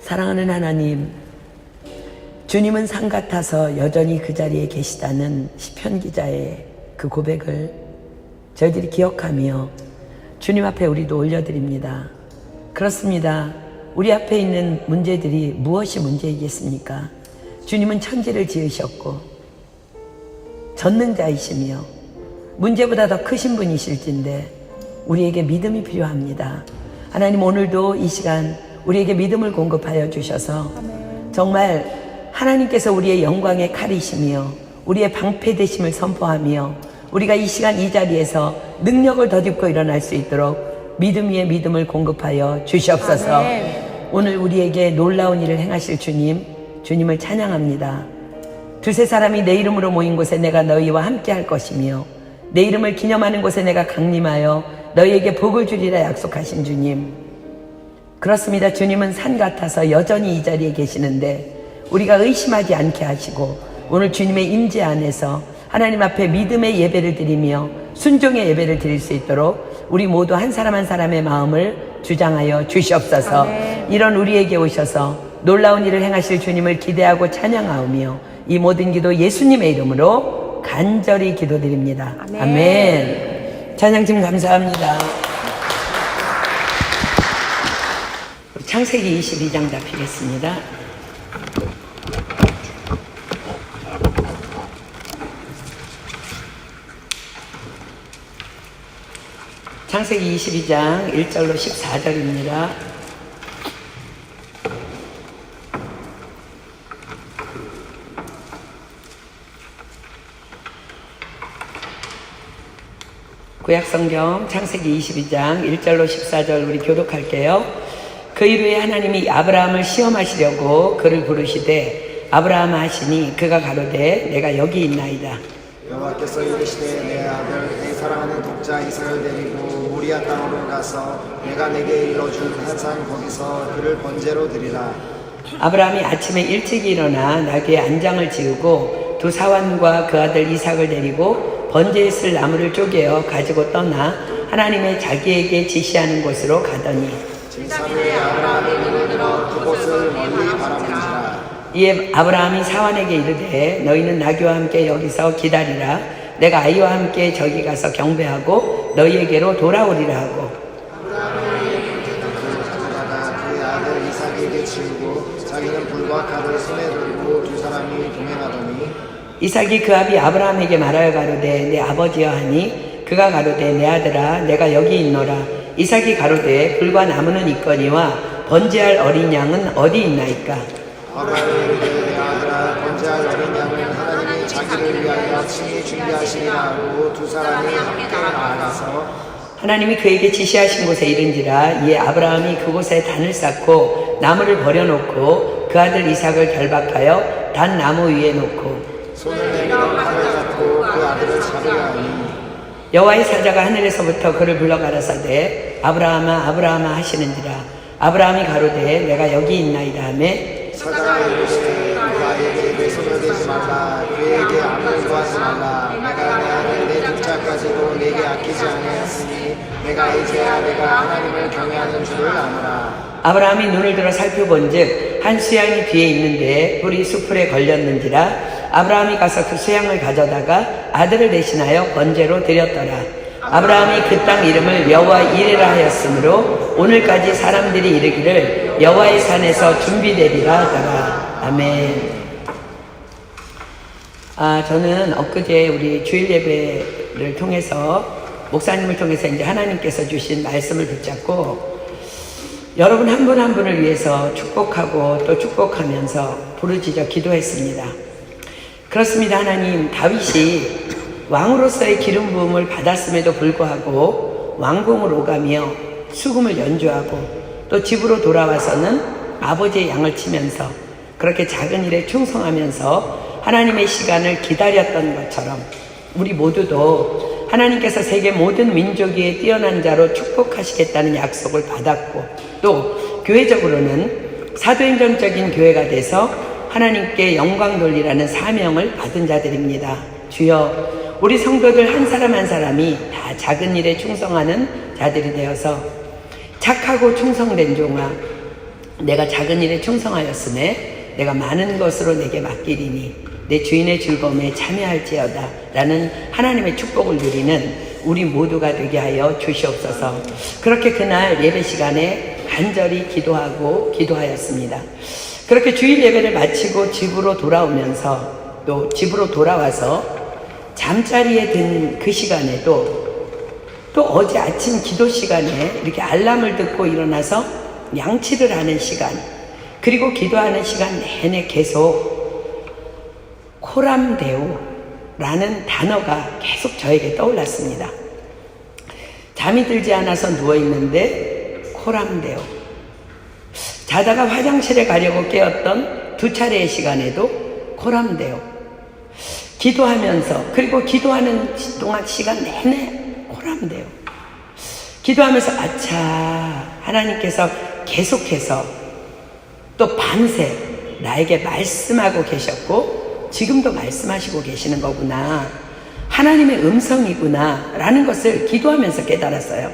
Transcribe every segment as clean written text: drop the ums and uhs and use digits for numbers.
사랑하는 하나님, 주님은 산 같아서 여전히 그 자리에 계시다는 시편 기자의 그 고백을 저희들이 기억하며 주님 앞에 우리도 올려드립니다. 그렇습니다. 우리 앞에 있는 문제들이 무엇이 문제이겠습니까? 주님은 천지를 지으셨고 전능자이시며 문제보다 더 크신 분이실진데 우리에게 믿음이 필요합니다. 하나님, 오늘도 이 시간 우리에게 믿음을 공급하여 주셔서 정말 하나님께서 우리의 영광의 칼이시며 우리의 방패되심을 선포하며 우리가 이 시간 이 자리에서 능력을 덧입고 일어날 수 있도록 믿음 위에 믿음을 공급하여 주시옵소서. 아멘. 오늘 우리에게 놀라운 일을 행하실 주님을 찬양합니다. 두세 사람이 내 이름으로 모인 곳에 내가 너희와 함께 할 것이며 내 이름을 기념하는 곳에 내가 강림하여 너희에게 복을 주리라 약속하신 주님. 그렇습니다. 주님은 산 같아서 여전히 이 자리에 계시는데 우리가 의심하지 않게 하시고 오늘 주님의 임재 안에서 하나님 앞에 믿음의 예배를 드리며 순종의 예배를 드릴 수 있도록 우리 모두 한 사람 한 사람의 마음을 주장하여 주시옵소서. 아멘. 이런 우리에게 오셔서 놀라운 일을 행하실 주님을 기대하고 찬양하오며 이 모든 기도 예수님의 이름으로 간절히 기도드립니다. 아멘. 아멘. 찬양팀 감사합니다. 창세기 22장 잡히겠습니다. 창세기 22장 1절로 14절입니다. 구약성경 창세기 22장 1절로 14절 우리 교독할게요. 그 이후에 하나님이 아브라함을 시험하시려고 그를 부르시되 아브라함아 하시니 그가 가로되 내가 여기 있나이다. 여호와께서 이르시되 내 아들 내 사랑하는 독자 이삭을 데리고 모리아 땅으로 가서 내가 내게 일러준 한 산 거기서 그를 번제로 드리라. 아브라함이 아침에 일찍 일어나 나귀의 안장을 지우고 두 사환과 그 아들 이삭을 데리고 번제에 쓸 나무를 쪼개어 가지고 떠나 하나님의 자기에게 지시하는 곳으로 가더니 제3일 아브라함이 눈을 들어 그곳을 멀리 바라본지라. 이에 아브라함이 사환에게 이르되 너희는 나귀와 함께 여기서 기다리라. 내가 아이와 함께 저기 가서 경배하고 너희에게로 돌아오리라 하고 아브라함이 그를 가져다가 그의 아들 이삭에게 치우고 자기는 불과 칼을 손에 들고 두 사람이 동행하더니 이삭이 그 아비 아브라함에게 말하여 가로되 내 아버지여 하니 그가 가로되 내 아들아 내가 여기 있노라. 이삭이 가로되 불과 나무는 있거니와 번제할 어린 양은 어디 있나이까. 아브라함이 이르되 내 아들아 번제할 어린 양을 하나님이 자기를 위하여 친히 준비하시리라 하고 두 사람이 함께 나아가서 하나님이 그에게 지시하신 곳에 이른지라. 이에 아브라함이 그곳에 단을 쌓고 나무를 버려놓고 그 아들 이삭을 결박하여 단 나무 위에 놓고 손을 내밀어 칼을 잡고 그 아들을 잡으려 하니 여호와의 사자가 하늘에서부터 그를 불러 가라사대 아브라함아 아브라함아 하시는지라. 아브라함이 가로되 내가 여기 있나이다 하매 사자가 이르시되 그 아이에게 내 손을 대지 말라. 그에게 아무것도 하지 말라. 내가 내 아들 내 독자까지도 내게 아끼지 아니하였으니 내가 이제야 내가 하나님을 경외하는 줄을 아노라. 아브라함이 눈을 들어 살펴본즉 한 수양이 뒤에 있는데 뿔이 수풀에 걸렸는지라. 아브라함이 가서 그 수양을 가져다가 아들을 대신하여 번제로 드렸더라. 아브라함이 그 땅 이름을 여호와 이레라 하였으므로 오늘까지 사람들이 이르기를 여호와의 산에서 준비되리라 하더라. 아멘. 저는 엊그제 우리 주일 예배를 통해서 목사님을 통해서 이제 하나님께서 주신 말씀을 붙잡고 여러분 한 분 한 분을 위해서 축복하고 또 축복하면서 부르짖어 기도했습니다. 그렇습니다. 하나님, 다윗이 왕으로서의 기름 부음을 받았음에도 불구하고 왕궁을 오가며 수금을 연주하고 또 집으로 돌아와서는 아버지의 양을 치면서 그렇게 작은 일에 충성하면서 하나님의 시간을 기다렸던 것처럼 우리 모두도 하나님께서 세계 모든 민족 위에 뛰어난 자로 축복하시겠다는 약속을 받았고 또 교회적으로는 사도행전적인 교회가 돼서 하나님께 영광 돌리라는 사명을 받은 자들입니다. 주여, 우리 성도들 한 사람 한 사람이 다 작은 일에 충성하는 자들이 되어서 착하고 충성된 종아, 내가 작은 일에 충성하였으매 내가 많은 것으로 내게 맡기리니 내 주인의 즐거움에 참여할지어다 라는 하나님의 축복을 누리는 우리 모두가 되게 하여 주시옵소서. 그렇게 그날 예배 시간에 간절히 기도하였습니다. 그렇게 주일 예배를 마치고 집으로 돌아오면서 또 집으로 돌아와서 잠자리에 든 그 시간에도 또 어제 아침 기도 시간에 이렇게 알람을 듣고 일어나서 양치를 하는 시간, 그리고 기도하는 시간 내내 계속 코람데오라는 단어가 계속 저에게 떠올랐습니다. 잠이 들지 않아서 누워있는데 코람데오, 자다가 화장실에 가려고 깨었던 2차례의 시간에도 코람데오, 기도하면서 그리고 기도하는 동안 시간 내내 코람데오, 기도하면서 아차, 하나님께서 계속해서 또 밤새 나에게 말씀하고 계셨고 지금도 말씀하시고 계시는 거구나, 하나님의 음성이구나 라는 것을 기도하면서 깨달았어요.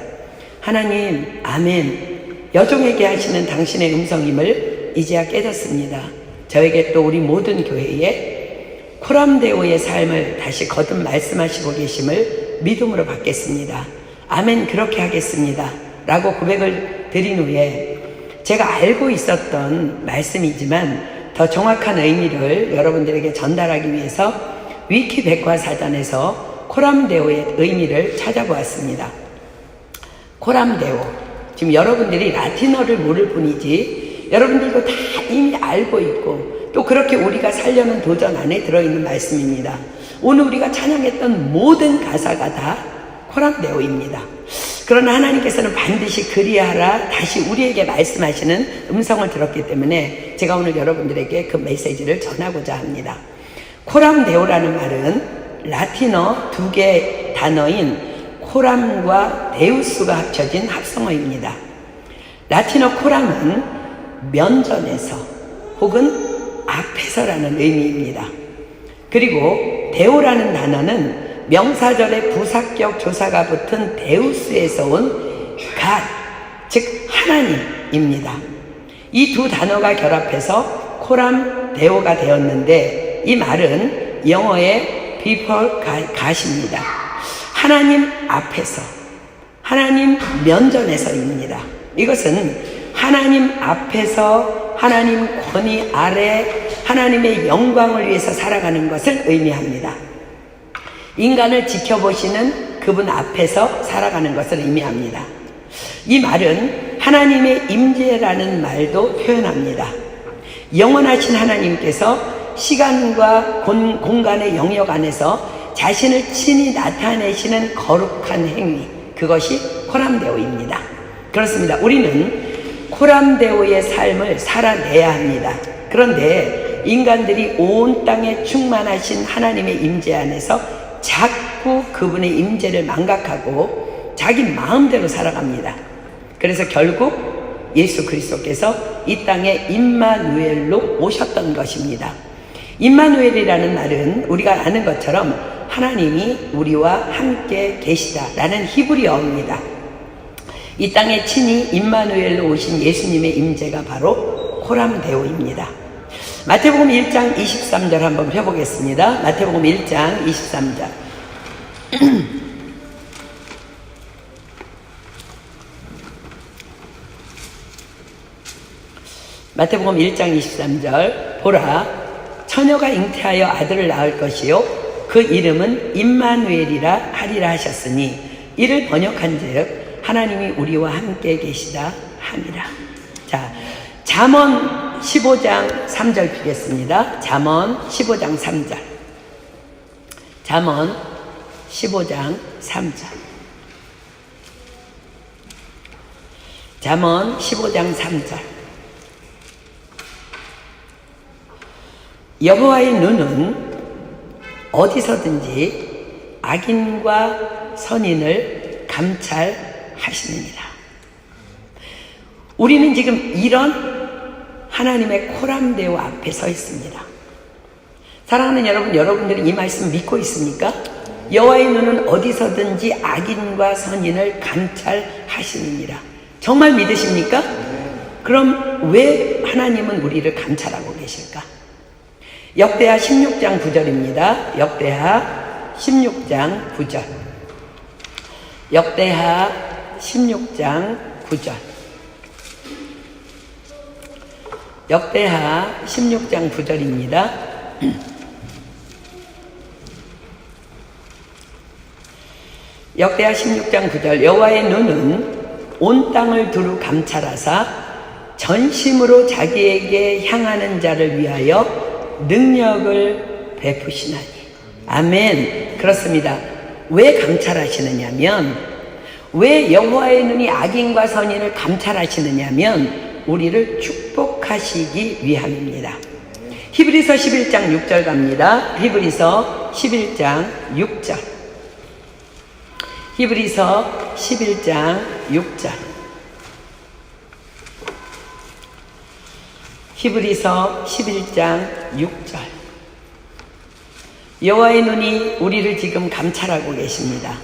하나님, 아멘, 여종에게 하시는 당신의 음성임을 이제야 깨닫습니다. 저에게 또 우리 모든 교회에 코람데오의 삶을 다시 거듭 말씀하시고 계심을 믿음으로 받겠습니다. 아멘, 그렇게 하겠습니다 라고 고백을 드린 후에 제가 알고 있었던 말씀이지만 더 정확한 의미를 여러분들에게 전달하기 위해서 위키 백과사전에서 코람데오의 의미를 찾아보았습니다. 코람데오, 지금 여러분들이 라틴어를 모를 뿐이지 여러분들도 다 이미 알고 있고 또 그렇게 우리가 살려는 도전 안에 들어있는 말씀입니다. 오늘 우리가 찬양했던 모든 가사가 다 코람데오입니다. 그러나 하나님께서는 반드시 그리하라 다시 우리에게 말씀하시는 음성을 들었기 때문에 제가 오늘 여러분들에게 그 메시지를 전하고자 합니다. 코람데오라는 말은 라틴어 2개 단어인 코람과 데우스가 합쳐진 합성어입니다. 라틴어 코람은 면전에서 혹은 앞에서라는 의미입니다. 그리고 데오라는 단어는 명사절에 부사격 조사가 붙은 데우스에서 온 갓, 즉 하나님입니다. 이 두 단어가 결합해서 코람 데오가 되었는데 이 말은 영어의 before God입니다. 하나님 앞에서, 하나님 면전에서입니다. 이것은 하나님 앞에서 하나님 권위 아래 하나님의 영광을 위해서 살아가는 것을 의미합니다. 인간을 지켜보시는 그분 앞에서 살아가는 것을 의미합니다. 이 말은 하나님의 임재라는 말도 표현합니다. 영원하신 하나님께서 시간과 공간의 영역 안에서 자신을 친히 나타내시는 거룩한 행위, 그것이 코람데오입니다. 그렇습니다. 우리는 코람데오의 삶을 살아내야 합니다. 그런데 인간들이 온 땅에 충만하신 하나님의 임재 안에서 자꾸 그분의 임재를 망각하고 자기 마음대로 살아갑니다. 그래서 결국 예수 그리스도께서 이 땅에 임마누엘로 오셨던 것입니다. 임마누엘이라는 말은 우리가 아는 것처럼 하나님이 우리와 함께 계시다라는 히브리어입니다. 이 땅에 친히 임마누엘로 오신 예수님의 임재가 바로 코람데오입니다. 마태복음 1장 23절 한번 펴보겠습니다. 마태복음 1장 23절. 마태복음 1장 23절. 보라, 처녀가 잉태하여 아들을 낳을 것이요 그 이름은 임마누엘이라 하리라 하셨으니 이를 번역한즉 하나님이 우리와 함께 계시다 함이라. 자, 잠언 15장 3절 피겠습니다. 잠언 15장 3절. 잠언 15장 3절. 잠언 15장 3절. 여호와의 눈은 어디서든지 악인과 선인을 감찰하시느니라. 우리는 지금 이런 하나님의 코람데오 앞에 서 있습니다. 사랑하는 여러분, 여러분들이 이 말씀 믿고 있습니까? 여호와의 눈은 어디서든지 악인과 선인을 감찰하시느니라. 정말 믿으십니까? 그럼 왜 하나님은 우리를 감찰하고 계실까? 역대하 16장 9절입니다. 역대하 16장 9절. 역대하 16장 9절. 역대하 16장 9절입니다. 역대하 16장 9절. 여호와의 눈은 온 땅을 두루 감찰하사 전심으로 자기에게 향하는 자를 위하여 능력을 베푸시나니. 아멘. 그렇습니다. 왜 감찰하시느냐면, 왜 여호와의 눈이 악인과 선인을 감찰하시느냐면 우리를 축복하시기 위함입니다. 히브리서 11장 6절 갑니다. 히브리서 11장 6절. 히브리서 11장 6절. 히브리서 11장 6절. 여호와의 눈이 우리를 지금 감찰하고 계십니다.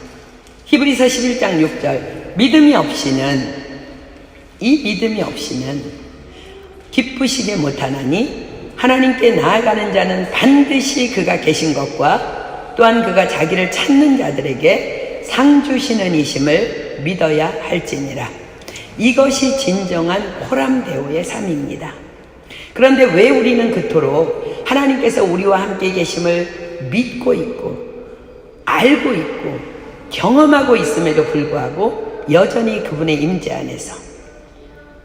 히브리서 11장 6절. 믿음이 없이는, 이 믿음이 없이는 기쁘시게 못하나니 하나님께 나아가는 자는 반드시 그가 계신 것과 또한 그가 자기를 찾는 자들에게 상 주시는 이심을 믿어야 할지니라. 이것이 진정한 호람대오의 삶입니다. 그런데 왜 우리는 그토록 하나님께서 우리와 함께 계심을 믿고 있고 알고 있고 경험하고 있음에도 불구하고 여전히 그분의 임재 안에서,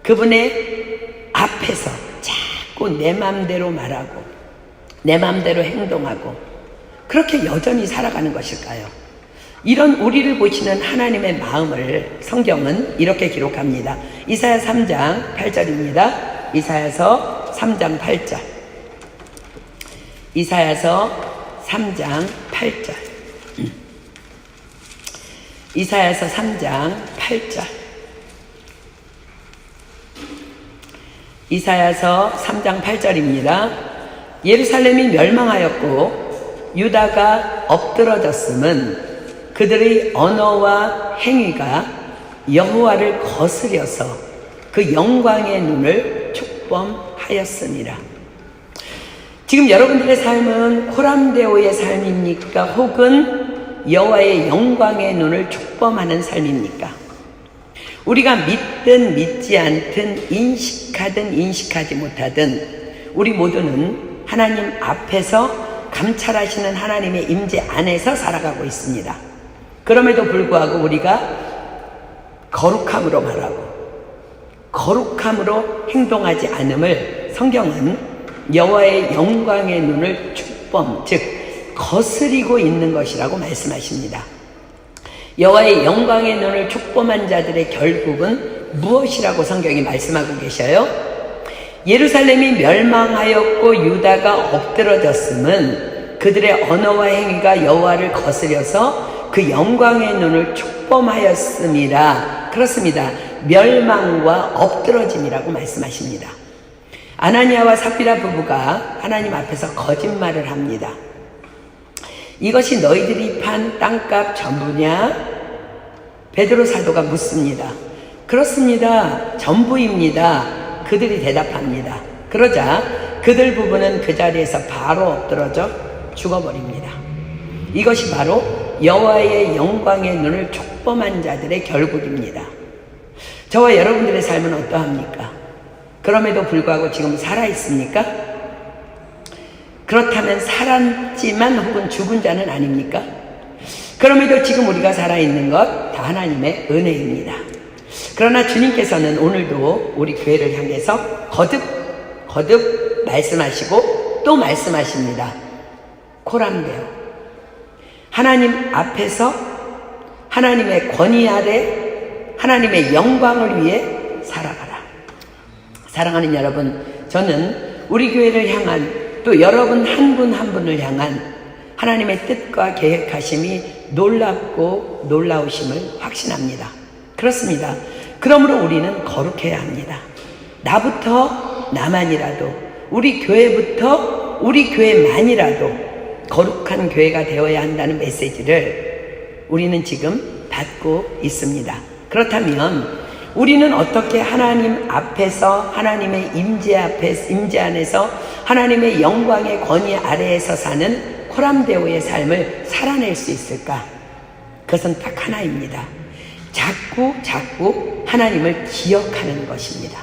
그분의 앞에서 자꾸 내 마음대로 말하고 내 마음대로 행동하고 그렇게 여전히 살아가는 것일까요? 이런 우리를 보시는 하나님의 마음을 성경은 이렇게 기록합니다. 이사야 3장 8절입니다. 이사야서 3장 8절. 이사야서 3장 8절. 이사야서 3장 8절. 이사야서 3장 8절입니다. 예루살렘이 멸망하였고 유다가 엎드러졌음은 그들의 언어와 행위가 여호와를 거스려서 그 영광의 눈을 촉범하였습니다. 지금 여러분들의 삶은 호람대오의 삶입니까? 혹은 여호와의 영광의 눈을 촉범하는 삶입니까? 우리가 믿든 믿지 않든 인식하든 인식하지 못하든 우리 모두는 하나님 앞에서 감찰하시는 하나님의 임재 안에서 살아가고 있습니다. 그럼에도 불구하고 우리가 거룩함으로 말하고 거룩함으로 행동하지 않음을 성경은 여호와의 영광의 눈을 축범, 즉 거스리고 있는 것이라고 말씀하십니다. 여호와의 영광의 눈을 축범한 자들의 결국은 무엇이라고 성경이 말씀하고 계셔요? 예루살렘이 멸망하였고 유다가 엎드러졌음은 그들의 언어와 행위가 여호와를 거스려서 그 영광의 눈을 축범하였음이라. 그렇습니다. 멸망과 엎드러짐이라고 말씀하십니다. 아나니아와 삽비라 부부가 하나님 앞에서 거짓말을 합니다. 이것이 너희들이 판 땅값 전부냐? 베드로 사도가 묻습니다. 그렇습니다. 전부입니다. 그들이 대답합니다. 그러자 그들 부부는 그 자리에서 바로 엎드러져 죽어버립니다. 이것이 바로 여호와의 영광의 눈을 촉범한 자들의 결국입니다. 저와 여러분들의 삶은 어떠합니까? 그럼에도 불구하고 지금 살아있습니까? 그렇다면 살았지만 혹은 죽은 자는 아닙니까? 그럼에도 지금 우리가 살아있는 것 다 하나님의 은혜입니다. 그러나 주님께서는 오늘도 우리 교회를 향해서 거듭 말씀하시고 또 말씀하십니다. 코람데오. 하나님 앞에서 하나님의 권위 아래 하나님의 영광을 위해 살아가라. 사랑하는 여러분, 저는 우리 교회를 향한 또 여러분 한 분 한 분을 향한 하나님의 뜻과 계획하심이 놀랍고 놀라우심을 확신합니다. 그렇습니다. 그러므로 우리는 거룩해야 합니다. 나부터 나만이라도, 우리 교회부터 우리 교회만이라도 거룩한 교회가 되어야 한다는 메시지를 우리는 지금 받고 있습니다. 그렇다면 우리는 어떻게 하나님 앞에서 하나님의 임재 안에서 하나님의 영광의 권위 아래에서 사는 코람데오의 삶을 살아낼 수 있을까? 그것은 딱 하나입니다. 자꾸 하나님을 기억하는 것입니다.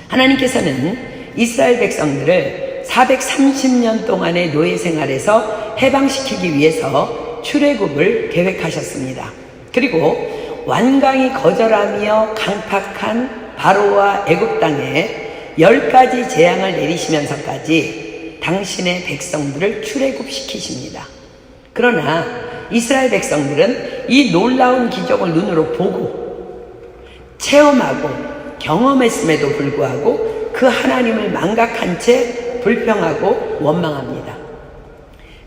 하나님께서는 이스라엘 백성들을 430년 동안의 노예 생활에서 해방시키기 위해서 출애굽을 계획하셨습니다. 그리고 완강히 거절하며 강팍한 바로와 애굽 땅에 10가지 재앙을 내리시면서까지 당신의 백성들을 출애굽시키십니다. 그러나 이스라엘 백성들은 이 놀라운 기적을 눈으로 보고 체험하고 경험했음에도 불구하고 그 하나님을 망각한 채 불평하고 원망합니다.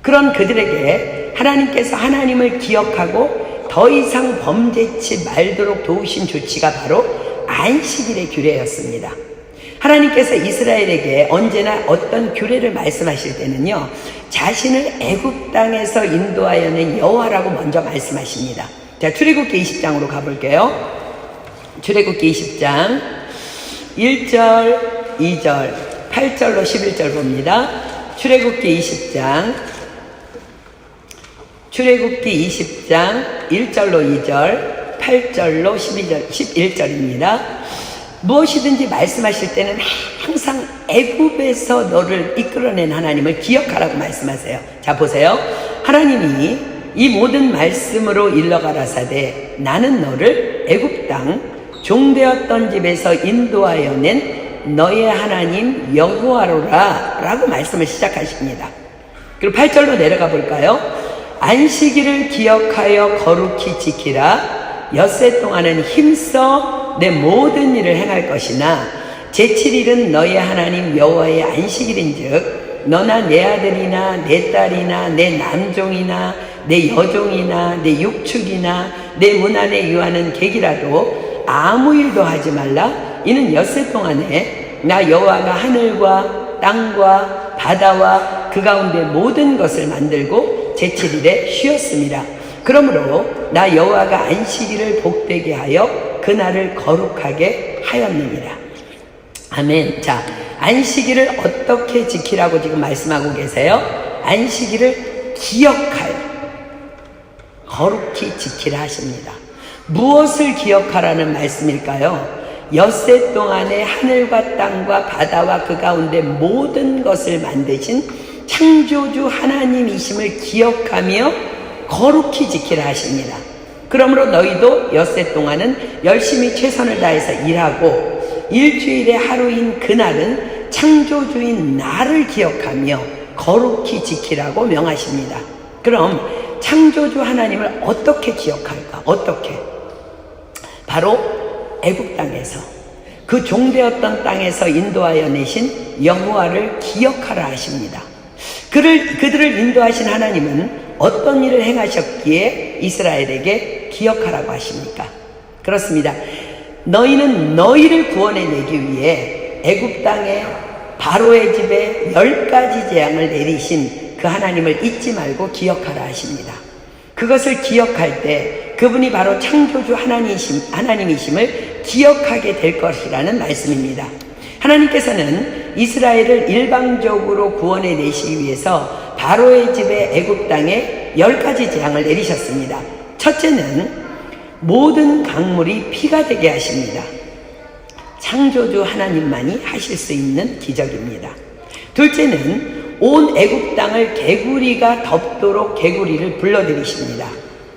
그런 그들에게 하나님께서 하나님을 기억하고 더 이상 범죄치 말도록 도우신 조치가 바로 안식일의 규례였습니다. 하나님께서 이스라엘에게 언제나 어떤 규례를 말씀하실 때는요, 자신을 애굽 땅에서 인도하여낸 여호와라고 먼저 말씀하십니다. 자, 출애굽기 20장으로 가볼게요. 출애굽기 20장 1절, 2절, 8절로 11절 봅니다. 출애굽기 20장 1절로 2절, 8절로 11절입니다. 무엇이든지 말씀하실 때는 항상 애굽에서 너를 이끌어낸 하나님을 기억하라고 말씀하세요. 자, 보세요. 하나님이 이 모든 말씀으로 일러가라사대 나는 너를 애굽 땅 종되었던 집에서 인도하여 낸 너의 하나님 여호와로라 라고 말씀을 시작하십니다. 그리고 8절로 내려가 볼까요? 안식일을 기억하여 거룩히 지키라. 엿새 동안은 힘써 내 모든 일을 행할 것이나 제7일은 너의 하나님 여호와의 안식일인즉 너나 내 아들이나 내 딸이나 내 남종이나 내 여종이나 내 육축이나 내 문 안에 유하는 객이라도 아무 일도 하지 말라. 이는 엿새 동안에 나 여호와가 하늘과 땅과 바다와 그 가운데 모든 것을 만들고 제7일에 쉬었습니다. 그러므로 나 여호와가 안식일을 복되게 하여 그날을 거룩하게 하였느니라. 아멘. 자, 안식일을 어떻게 지키라고 지금 말씀하고 계세요? 안식일을 기억하여 거룩히 지키라 하십니다. 무엇을 기억하라는 말씀일까요? 엿새 동안에 하늘과 땅과 바다와 그 가운데 모든 것을 만드신 창조주 하나님이심을 기억하며 거룩히 지키라 하십니다. 그러므로 너희도 엿새 동안은 열심히 최선을 다해서 일하고 일주일의 하루인 그날은 창조주인 나를 기억하며 거룩히 지키라고 명하십니다. 그럼 창조주 하나님을 어떻게 기억할까? 어떻게? 바로 애굽 땅에서 그 종되었던 땅에서 인도하여 내신 여호와를 기억하라 하십니다. 그들을 인도하신 하나님은 어떤 일을 행하셨기에 이스라엘에게 기억하라고 하십니까? 그렇습니다. 너희는 너희를 구원해내기 위해 애굽 땅에 바로의 집에 10가지 재앙을 내리신 그 하나님을 잊지 말고 기억하라 하십니다. 그것을 기억할 때 그분이 바로 창조주 하나님이심을 기억하게 될 것이라는 말씀입니다. 하나님께서는 이스라엘을 일방적으로 구원해 내시기 위해서 바로의 집에 애굽 땅에 10가지 재앙을 내리셨습니다. 첫째는 모든 강물이 피가 되게 하십니다. 창조주 하나님만이 하실 수 있는 기적입니다. 둘째는 온 애굽 땅을 개구리가 덮도록 개구리를 불러들이십니다.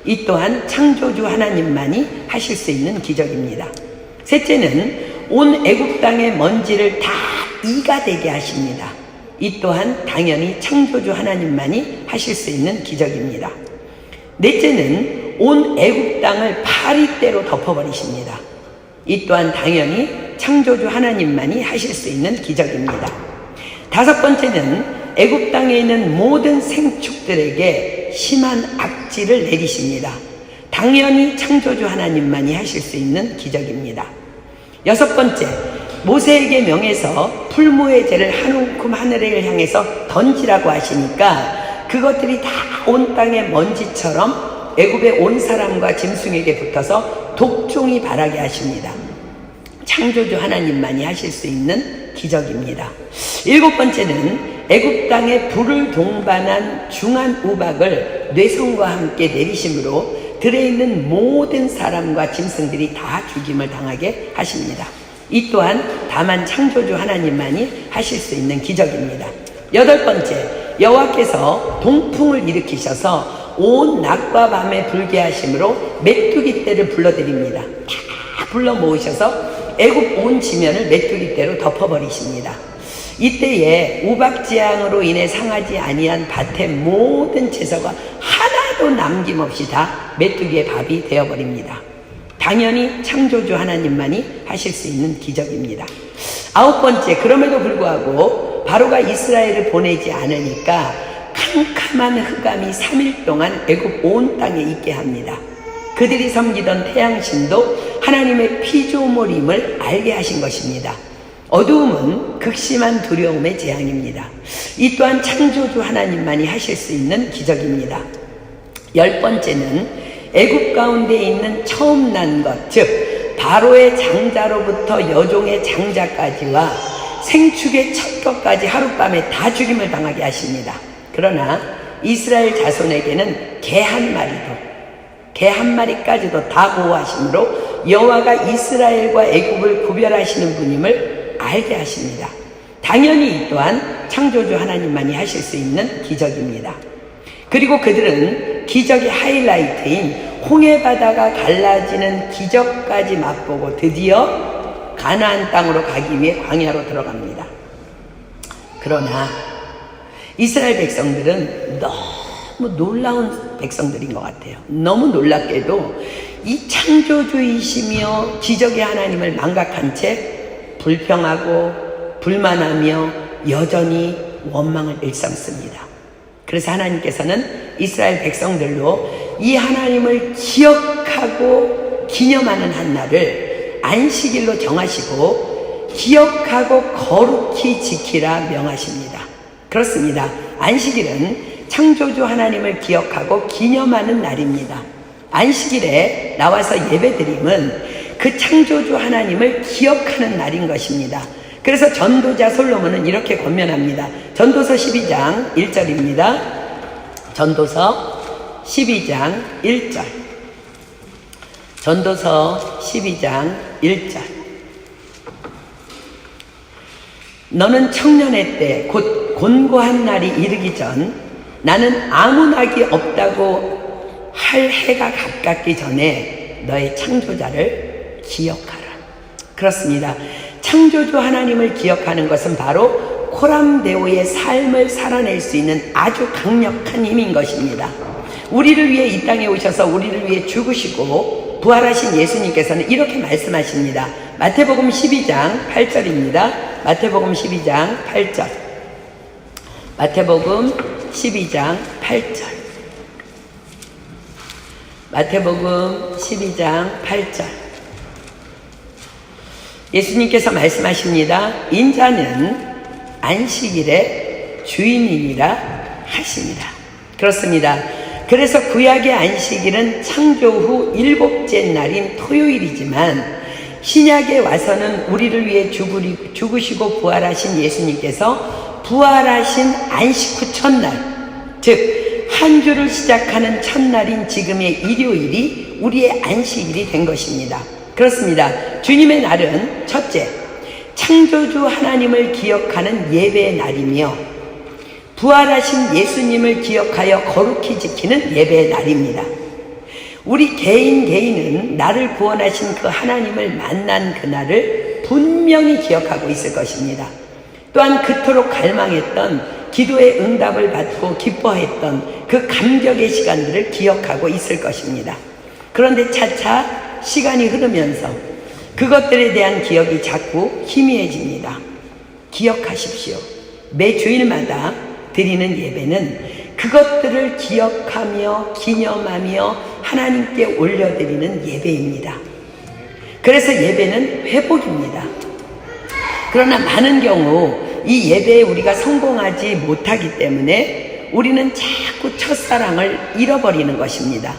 이 또한 창조주 하나님만이 하실 수 있는 기적입니다. 셋째는 온 애굽 땅의 먼지를 다 이가 되게 하십니다. 이 또한 당연히 창조주 하나님만이 하실 수 있는 기적입니다. 넷째는 온 애굽 땅을 파리떼로 덮어버리십니다. 이 또한 당연히 창조주 하나님만이 하실 수 있는 기적입니다. 다섯 번째는 애굽 땅에 있는 모든 생축들에게 심한 악질을 내리십니다. 당연히 창조주 하나님만이 하실 수 있는 기적입니다. 여섯 번째, 모세에게 명해서 풀무의 재를 한 움큼 하늘을 향해서 던지라고 하시니까 그것들이 다 온 땅의 먼지처럼 애굽의 온 사람과 짐승에게 붙어서 독종이 발하게 하십니다. 창조주 하나님만이 하실 수 있는 기적입니다. 7번째는 애굽 땅에 불을 동반한 중한 우박을 뇌성과 함께 내리심으로 들에 있는 모든 사람과 짐승들이 다 죽임을 당하게 하십니다. 이 또한 다만 창조주 하나님만이 하실 수 있는 기적입니다. 8번째, 여호와께서 동풍을 일으키셔서 온 낮과 밤에 불게 하심으로 메뚜기 떼를 불러드립니다. 다 불러 모으셔서 애굽 온 지면을 메뚜기 떼로 덮어버리십니다. 이때에 우박지향으로 인해 상하지 아니한 밭의 모든 채소가 하나도 남김없이 다 메뚜기의 밥이 되어버립니다. 당연히 창조주 하나님만이 하실 수 있는 기적입니다. 9번째, 그럼에도 불구하고 바로가 이스라엘을 보내지 않으니까 캄캄한 흑암이 3일 동안 애굽 온 땅에 있게 합니다. 그들이 섬기던 태양신도 하나님의 피조물임을 알게 하신 것입니다. 어두움은 극심한 두려움의 재앙입니다. 이 또한 창조주 하나님만이 하실 수 있는 기적입니다. 10번째는 애굽 가운데 있는 처음 난 것, 즉 바로의 장자로부터 여종의 장자까지와 생축의 첫 것까지 하룻밤에 다 죽임을 당하게 하십니다. 그러나 이스라엘 자손에게는 개 한 마리까지도 다 보호하심으로 여호와가 이스라엘과 애굽을 구별하시는 분임을 알게 하십니다. 당연히 이 또한 창조주 하나님만이 하실 수 있는 기적입니다. 그리고 그들은 기적의 하이라이트인 홍해바다가 갈라지는 기적까지 맛보고 드디어 가나안 땅으로 가기 위해 광야로 들어갑니다. 그러나 이스라엘 백성들은 너무 놀라운 백성들인 것 같아요. 너무 놀랍게도 이 창조주이시며 기적의 하나님을 망각한 채 불평하고 불만하며 여전히 원망을 일삼습니다. 그래서 하나님께서는 이스라엘 백성들로 이 하나님을 기억하고 기념하는 한 날을 안식일로 정하시고 기억하고 거룩히 지키라 명하십니다. 그렇습니다. 안식일은 창조주 하나님을 기억하고 기념하는 날입니다. 안식일에 나와서 예배드림은 그 창조주 하나님을 기억하는 날인 것입니다. 그래서 전도자 솔로몬은 이렇게 권면합니다. 전도서 12장 1절입니다. 전도서 12장 1절. 전도서 12장 1절. 너는 청년의 때 곧 곤고한 날이 이르기 전 나는 아무 낙이 없다고 할 해가 가깝기 전에 너의 창조자를 기억하라. 그렇습니다. 창조주 하나님을 기억하는 것은 바로 코람데오의 삶을 살아낼 수 있는 아주 강력한 힘인 것입니다. 우리를 위해 이 땅에 오셔서 우리를 위해 죽으시고 부활하신 예수님께서는 이렇게 말씀하십니다. 마태복음 12장 8절입니다. 마태복음 12장 8절. 마태복음 12장 8절. 마태복음 12장 8절. 예수님께서 말씀하십니다. 인자는 안식일의 주인이니라 하십니다. 그렇습니다. 그래서 구약의 안식일은 창조 후 7째 날인 토요일이지만 신약에 와서는 우리를 위해 죽으시고 부활하신 예수님께서 부활하신 안식 후 첫날, 즉 한 주를 시작하는 첫날인 지금의 일요일이 우리의 안식일이 된 것입니다. 그렇습니다. 주님의 날은 첫째, 창조주 하나님을 기억하는 예배의 날이며 부활하신 예수님을 기억하여 거룩히 지키는 예배의 날입니다. 우리 개인은 나를 구원하신 그 하나님을 만난 그날을 분명히 기억하고 있을 것입니다. 또한 그토록 갈망했던 기도의 응답을 받고 기뻐했던 그 감격의 시간들을 기억하고 있을 것입니다. 그런데 차차 시간이 흐르면서 그것들에 대한 기억이 자꾸 희미해집니다. 기억하십시오. 매 주일마다 드리는 예배는 그것들을 기억하며 기념하며 하나님께 올려드리는 예배입니다. 그래서 예배는 회복입니다. 그러나 많은 경우 이 예배에 우리가 성공하지 못하기 때문에 우리는 자꾸 첫사랑을 잃어버리는 것입니다.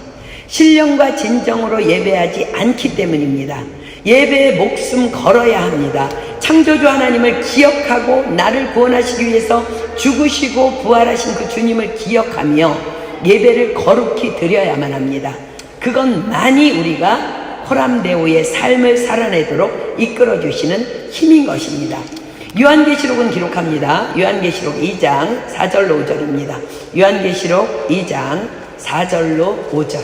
신령과 진정으로 예배하지 않기 때문입니다. 예배에 목숨 걸어야 합니다. 창조주 하나님을 기억하고 나를 구원하시기 위해서 죽으시고 부활하신 그 주님을 기억하며 예배를 거룩히 드려야만 합니다. 그것만이 우리가 호람데오의 삶을 살아내도록 이끌어주시는 힘인 것입니다. 요한계시록은 기록합니다. 요한계시록 2장 4절로 5절입니다. 요한계시록 2장 4절로 5절.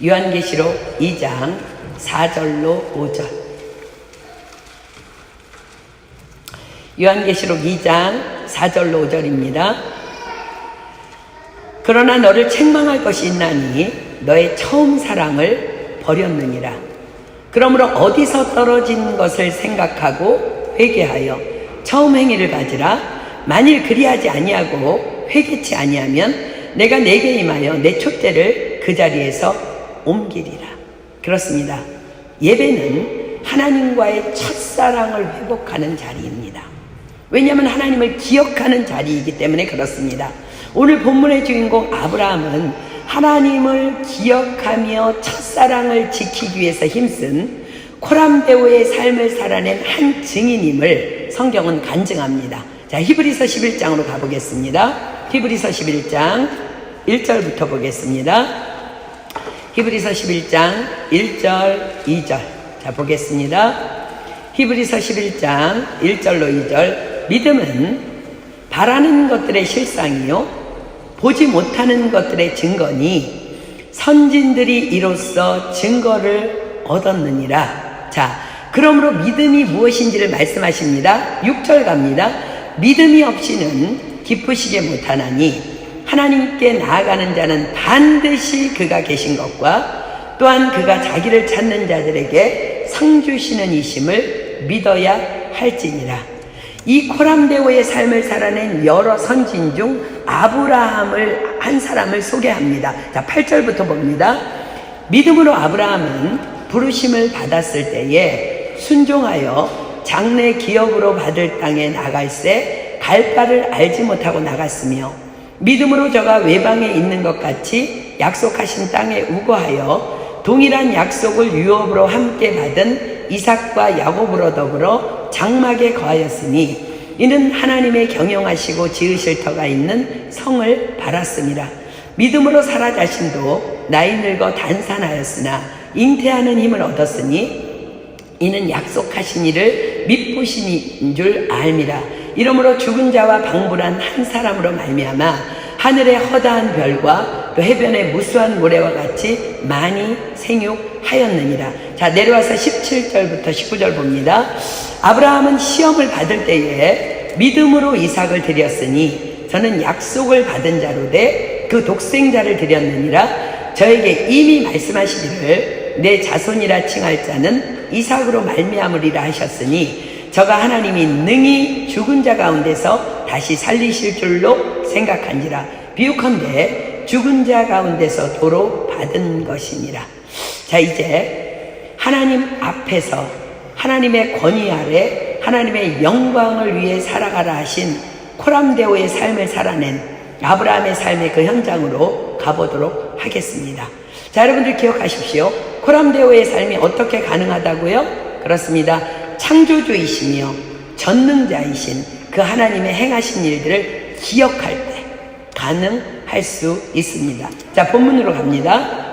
요한계시록 2장 4절로 5절. 요한계시록 2장 4절로 5절입니다. 그러나 너를 책망할 것이 있나니 너의 처음 사랑을 버렸느니라. 그러므로 어디서 떨어진 것을 생각하고 회개하여 처음 행위를 가지라. 만일 그리하지 아니하고 회개치 아니하면 내가 내게 임하여 내 촛대를 그 자리에서 옮기리라. 그렇습니다. 예배는 하나님과의 첫사랑을 회복하는 자리입니다. 왜냐하면 하나님을 기억하는 자리이기 때문에 그렇습니다. 오늘 본문의 주인공 아브라함은 하나님을 기억하며 첫사랑을 지키기 위해서 힘쓴 코람데오의 삶을 살아낸 한 증인임을 성경은 간증합니다. 자, 히브리서 11장으로 가보겠습니다. 히브리서 11장 1절부터 보겠습니다. 히브리서 11장 1절 2절. 자, 보겠습니다. 히브리서 11장 1절로 2절. 믿음은 바라는 것들의 실상이요 보지 못하는 것들의 증거니 선진들이 이로써 증거를 얻었느니라. 자, 그러므로 믿음이 무엇인지를 말씀하십니다. 6절 갑니다. 믿음이 없이는 기쁘시게 못하나니 하나님께 나아가는 자는 반드시 그가 계신 것과 또한 그가 자기를 찾는 자들에게 상 주시는 이심을 믿어야 할지니라. 이 코람데오의 삶을 살아낸 여러 선진 중 아브라함을 한 사람을 소개합니다. 자, 8절부터 봅니다. 믿음으로 아브라함은 부르심을 받았을 때에 순종하여 장래 기업으로 받을 땅에 나갈새 갈 바를 알지 못하고 나갔으며 믿음으로 저가 외방에 있는 것 같이 약속하신 땅에 우거하여 동일한 약속을 유업으로 함께 받은 이삭과 야곱으로 더불어 장막에 거하였으니 이는 하나님의 경영하시고 지으실 터가 있는 성을 바랐습니다. 믿음으로 사라 자신도 나이 늙어 단산하였으나 잉태하는 힘을 얻었으니 이는 약속하신 이를 믿으신 줄 알미라. 이러므로 죽은 자와 방불한 한 사람으로 말미암아 하늘의 허다한 별과 또 해변의 무수한 모래와 같이 많이 생육하였느니라. 자, 내려와서 17절부터 19절 봅니다. 아브라함은 시험을 받을 때에 믿음으로 이삭을 드렸으니 저는 약속을 받은 자로되 그 독생자를 드렸느니라. 저에게 이미 말씀하시기를 내 자손이라 칭할 자는 이삭으로 말미암으리라 하셨으니 저가 하나님이 능히 죽은 자 가운데서 다시 살리실 줄로 생각한지라. 비유컨대 죽은 자 가운데서 도로 받은 것이니라. 자, 이제 하나님 앞에서 하나님의 권위 아래 하나님의 영광을 위해 살아가라 하신 코람데오의 삶을 살아낸 아브라함의 삶의 그 현장으로 가보도록 하겠습니다. 자, 여러분들 기억하십시오. 코람데오의 삶이 어떻게 가능하다고요? 그렇습니다. 창조주이시며 전능자이신 그 하나님의 행하신 일들을 기억할 때 가능할 수 있습니다. 자, 본문으로 갑니다.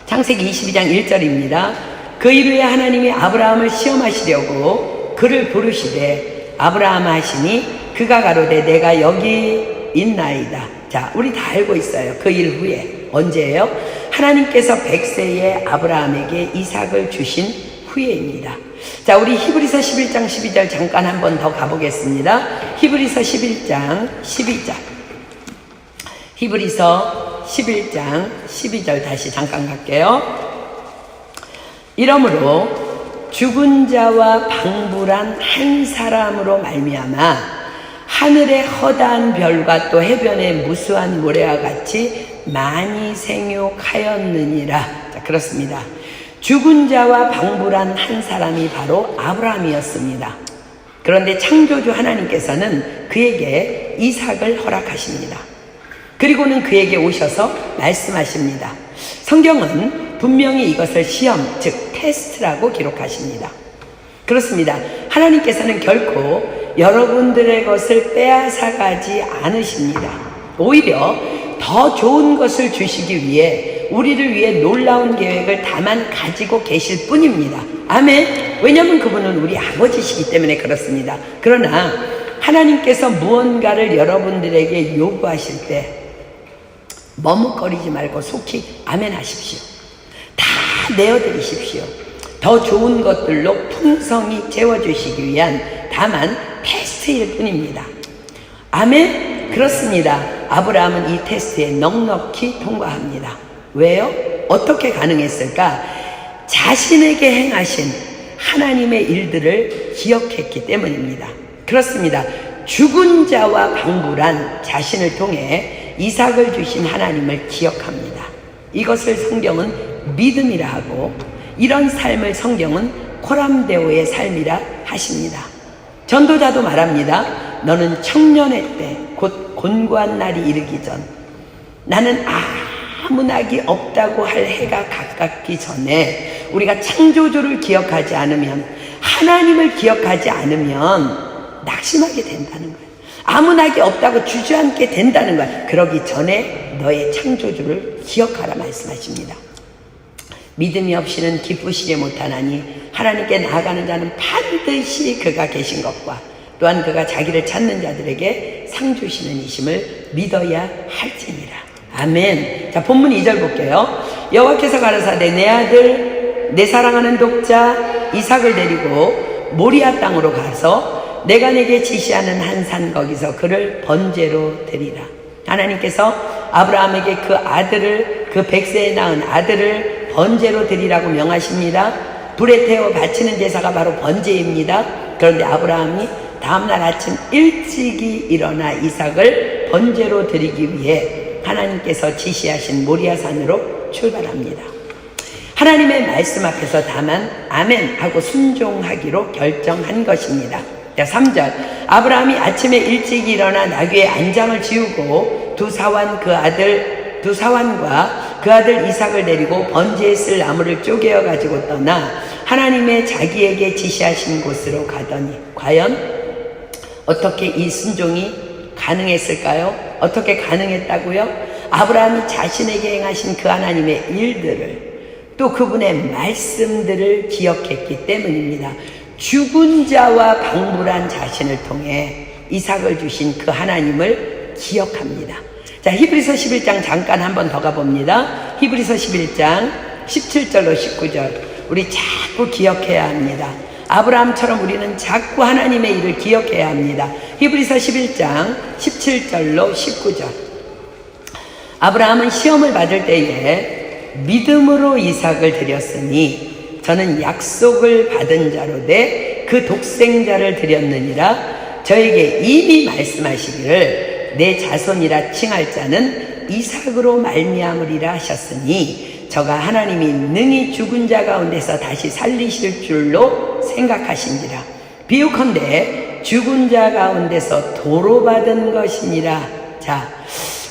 창세기 22장 1절입니다. 그 이후에 하나님이 아브라함을 시험하시려고 그를 부르시되 아브라함 하시니 그가 가로되 내가 여기 있나이다. 자, 우리 다 알고 있어요. 그 일 후에. 언제예요? 하나님께서 100세의 아브라함에게 이삭을 주신 후에입니다. 자, 우리 히브리서 11장 12절 잠깐 한 번 더 가보겠습니다. 히브리서 11장 12절. 히브리서 11장 12절 다시 잠깐 갈게요. 이러므로 죽은 자와 방불한 한 사람으로 말미암아 하늘의 허다한 별과 또 해변의 무수한 모래와 같이 많이 생육하였느니라. 자, 그렇습니다. 죽은 자와 방불한 한 사람이 바로 아브라함이었습니다. 그런데 창조주 하나님께서는 그에게 이삭을 허락하십니다. 그리고는 그에게 오셔서 말씀하십니다. 성경은 분명히 이것을 시험, 즉 테스트라고 기록하십니다. 그렇습니다. 하나님께서는 결코 여러분들의 것을 빼앗아가지 않으십니다. 오히려 더 좋은 것을 주시기 위해 우리를 위해 놀라운 계획을 다만 가지고 계실 뿐입니다. 아멘. 왜냐하면 그분은 우리 아버지시기 때문에 그렇습니다. 그러나 하나님께서 무언가를 여러분들에게 요구하실 때 머뭇거리지 말고 속히 아멘 하십시오. 다 내어드리십시오. 더 좋은 것들로 풍성히 채워주시기 위한 다만 테스트일 뿐입니다. 아멘? 그렇습니다. 아브라함은 이 테스트에 넉넉히 통과합니다. 왜요? 어떻게 가능했을까? 자신에게 행하신 하나님의 일들을 기억했기 때문입니다. 그렇습니다. 죽은 자와 방불한 자신을 통해 이삭을 주신 하나님을 기억합니다. 이것을 성경은 믿음이라 하고 이런 삶을 성경은 코람데오의 삶이라 하십니다. 전도자도 말합니다. 너는 청년의 때 곧 곤고한 날이 이르기 전 나는 아무 낙이 없다고 할 해가 가깝기 전에 우리가 창조주를 기억하지 않으면 하나님을 기억하지 않으면 낙심하게 된다는 거예요. 아무 낙이 없다고 주저앉게 된다는 거예요. 그러기 전에 너의 창조주를 기억하라 말씀하십니다. 믿음이 없이는 기쁘시게 못하나니 하나님께 나아가는 자는 반드시 그가 계신 것과 또한 그가 자기를 찾는 자들에게 상 주시는 이심을 믿어야 할지니라. 아멘. 자, 본문 2절 볼게요. 여호와께서 가라사대 내 아들 내 사랑하는 독자 이삭을 데리고 모리아 땅으로 가서 내가 내게 지시하는 한 산 거기서 그를 번제로 드리라. 하나님께서 아브라함에게 그 아들을 그 100세에 낳은 아들을 번제로 드리라고 명하십니다. 불에 태워 바치는 제사가 바로 번제입니다. 그런데 아브라함이 다음날 아침 일찍이 일어나 이삭을 번제로 드리기 위해 하나님께서 지시하신 모리아산으로 출발합니다. 하나님의 말씀 앞에서 다만 아멘 하고 순종하기로 결정한 것입니다. 3절 아브라함이 아침에 일찍 일어나 나귀의 안장을 지우고 두 사완과 그 아들 이삭을 데리고 번제에 쓸 나무를 쪼개어 가지고 떠나 하나님의 자기에게 지시하신 곳으로 가더니 과연 어떻게 이 순종이 가능했을까요? 어떻게 가능했다고요? 아브라함이 자신에게 행하신 그 하나님의 일들을 또 그분의 말씀들을 기억했기 때문입니다. 죽은 자와 방불한 자신을 통해 이삭을 주신 그 하나님을 기억합니다. 자, 히브리서 11장 잠깐 한번 더 가봅니다. 히브리서 11장 17절로 19절 우리 자꾸 기억해야 합니다. 아브라함처럼 우리는 자꾸 하나님의 일을 기억해야 합니다. 히브리서 11장 17절로 19절 아브라함은 시험을 받을 때에 믿음으로 이삭을 드렸으니 저는 약속을 받은 자로되 그 독생자를 드렸느니라. 저에게 이미 말씀하시기를 내 자손이라 칭할 자는 이삭으로 말미암으리라 하셨으니 저가 하나님이 능히 죽은 자 가운데서 다시 살리실 줄로 생각하신지라. 비유컨대 죽은 자 가운데서 도로 받은 것이니라. 자,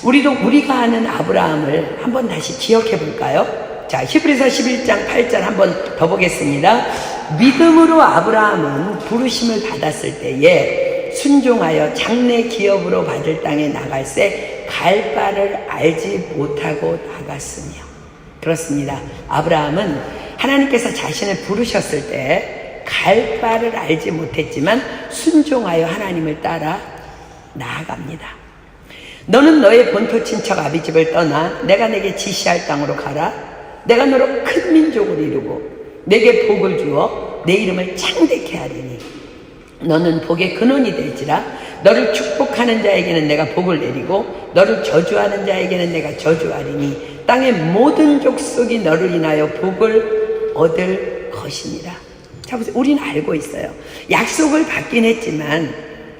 우리가 아는 아브라함을 한번 다시 기억해 볼까요? 자, 히브리서 11장 8절 한번 더 보겠습니다. 믿음으로 아브라함은 부르심을 받았을 때에 순종하여 장래 기업으로 받을 땅에 나갈새 갈 바를 알지 못하고 나갔으며. 그렇습니다. 아브라함은 하나님께서 자신을 부르셨을 때 갈 바를 알지 못했지만 순종하여 하나님을 따라 나아갑니다. 너는 너의 본토 친척 아비집을 떠나 내가 내게 지시할 땅으로 가라. 내가 너로 큰 민족을 이루고 내게 복을 주어 내 이름을 창대케 하리니 너는 복의 근원이 될지라. 너를 축복하는 자에게는 내가 복을 내리고 너를 저주하는 자에게는 내가 저주하리니 땅의 모든 족속이 너를 인하여 복을 얻을 것이니라. 자, 보세요. 우리는 알고 있어요. 약속을 받긴 했지만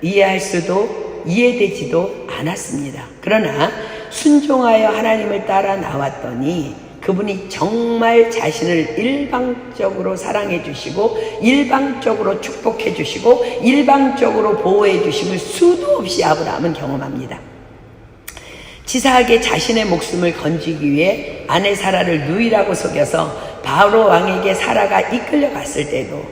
이해할 수도 이해되지도 않았습니다. 그러나 순종하여 하나님을 따라 나왔더니 그분이 정말 자신을 일방적으로 사랑해 주시고 일방적으로 축복해 주시고 일방적으로 보호해 주심을 수도 없이 아브라함은 경험합니다. 치사하게 자신의 목숨을 건지기 위해 아내 사라를 누이라고 속여서 바로 왕에게 사라가 이끌려갔을 때도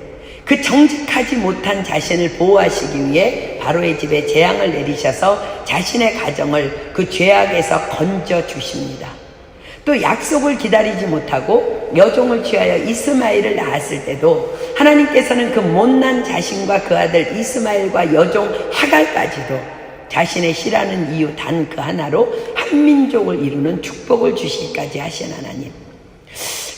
그 정직하지 못한 자신을 보호하시기 위해 바로의 집에 재앙을 내리셔서 자신의 가정을 그 죄악에서 건져 주십니다. 또 약속을 기다리지 못하고 여종을 취하여 이스마엘을 낳았을 때도 하나님께서는 그 못난 자신과 그 아들 이스마엘과 여종 하갈까지도 자신의 씨라는 이유 단 그 하나로 한 민족을 이루는 축복을 주시기까지 하신 하나님.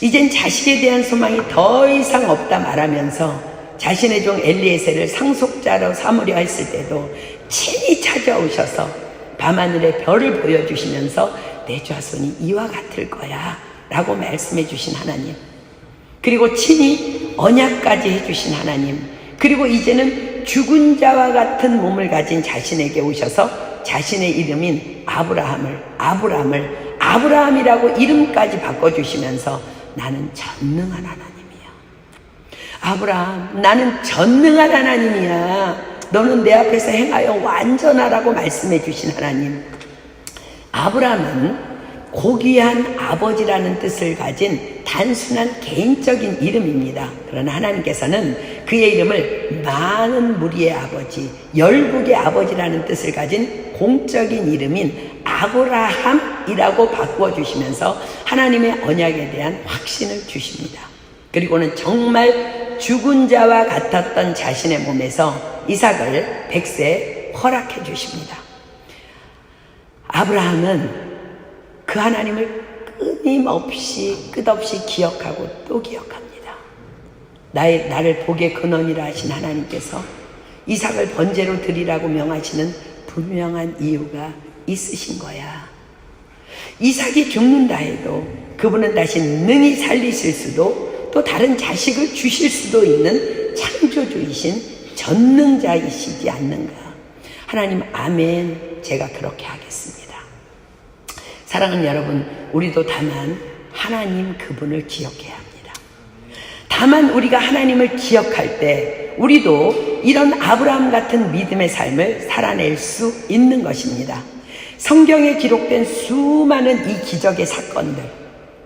이젠 자식에 대한 소망이 더 이상 없다 말하면서 자신의 종 엘리에셀을 상속자로 삼으려 했을 때도 친히 찾아오셔서 밤하늘의 별을 보여주시면서 내 자손이 이와 같을 거야 라고 말씀해 주신 하나님, 그리고 친히 언약까지 해주신 하나님, 그리고 이제는 죽은 자와 같은 몸을 가진 자신에게 오셔서 자신의 이름인 아브라함이라고 이름까지 바꿔주시면서 나는 전능한 하나님이야. 아브라함, 나는 전능한 하나님이야. 너는 내 앞에서 행하여 완전하라고 말씀해 주신 하나님. 아브라함은 고귀한 아버지라는 뜻을 가진 단순한 개인적인 이름입니다. 그러나 하나님께서는 그의 이름을 많은 무리의 아버지, 열국의 아버지라는 뜻을 가진 공적인 이름인 아브라함이라고 바꾸어주시면서 하나님의 언약에 대한 확신을 주십니다. 그리고는 정말 죽은 자와 같았던 자신의 몸에서 이삭을 100세 허락해 주십니다. 아브라함은 그 하나님을 끝없이 기억하고 또 기억합니다. 나를 복의 근원이라 하신 하나님께서 이삭을 번제로 드리라고 명하시는 분명한 이유가 있으신 거야. 이삭이 죽는다 해도 그분은 다시 능히 살리실 수도 또 다른 자식을 주실 수도 있는 창조주이신 전능자이시지 않는가. 하나님, 아멘. 제가 그렇게 하겠습니다. 사랑하는 여러분, 우리도 다만 하나님 그분을 기억해야 합니다. 다만 우리가 하나님을 기억할 때 우리도 이런 아브라함 같은 믿음의 삶을 살아낼 수 있는 것입니다. 성경에 기록된 수많은 이 기적의 사건들,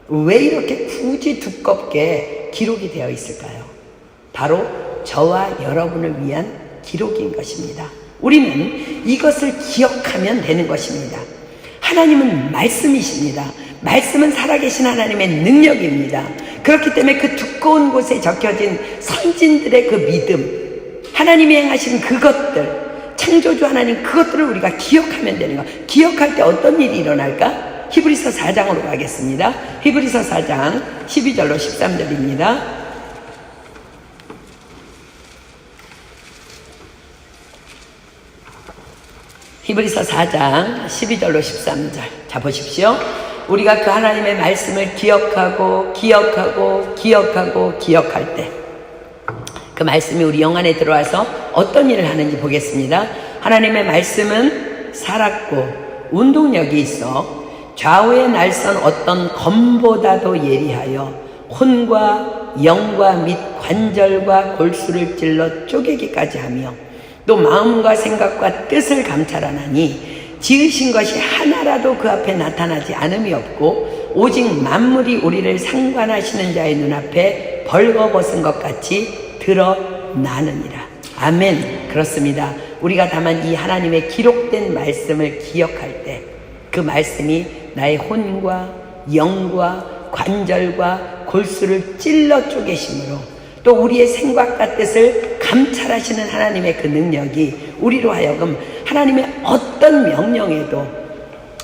왜 이렇게 굳이 두껍게 기록이 되어 있을까요? 바로 저와 여러분을 위한 기록인 것입니다. 우리는 이것을 기억하면 되는 것입니다. 하나님은 말씀이십니다. 말씀은 살아계신 하나님의 능력입니다. 그렇기 때문에 그 두꺼운 곳에 적혀진 선진들의 그 믿음, 하나님이 행하신 그것들, 창조주 하나님 그것들을 우리가 기억하면 되는 거. 기억할 때 어떤 일이 일어날까? 히브리서 4장으로 가겠습니다. 히브리서 4장 12절로 13절입니다. 히브리서 4장 12절로 13절. 자, 보십시오. 우리가 그 하나님의 말씀을 기억할 때 그 말씀이 우리 영 안에 들어와서 어떤 일을 하는지 보겠습니다. 하나님의 말씀은 살았고 운동력이 있어 좌우에 날선 어떤 검보다도 예리하여 혼과 영과 및 관절과 골수를 찔러 쪼개기까지 하며 또 마음과 생각과 뜻을 감찰하나니 지으신 것이 하나라도 그 앞에 나타나지 않음이 없고 오직 만물이 우리를 상관하시는 자의 눈앞에 벌거벗은 것 같이 드러나느니라. 아멘. 그렇습니다. 우리가 다만 이 하나님의 기록된 말씀을 기억할 때 그 말씀이 나의 혼과 영과 관절과 골수를 찔러 쪼개심으로 또 우리의 생각과 뜻을 감찰하시는 하나님의 그 능력이 우리로 하여금 하나님의 어떤 명령에도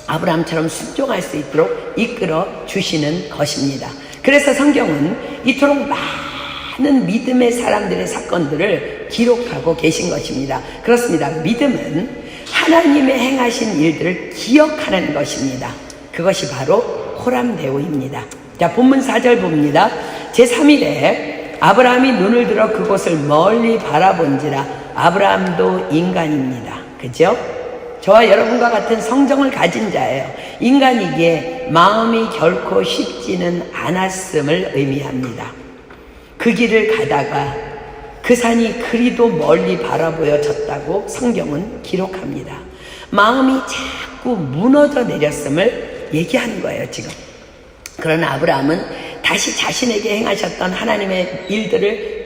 아브라함처럼 순종할 수 있도록 이끌어 주시는 것입니다. 그래서 성경은 이토록 많은 믿음의 사람들의 사건들을 기록하고 계신 것입니다. 그렇습니다. 믿음은 하나님의 행하신 일들을 기억하는 것입니다. 그것이 바로 호람데오입니다. 자, 본문 4절 봅니다. 제3일에 아브라함이 눈을 들어 그곳을 멀리 바라본지라. 아브라함도 인간입니다. 그죠? 저와 여러분과 같은 성정을 가진 자예요. 인간이기에 마음이 결코 쉽지는 않았음을 의미합니다. 그 길을 가다가 그 산이 그리도 멀리 바라보여졌다고 성경은 기록합니다. 마음이 자꾸 무너져 내렸음을 얘기하는 거예요, 지금. 그러나 아브라함은 다시 자신에게 행하셨던 하나님의 일들을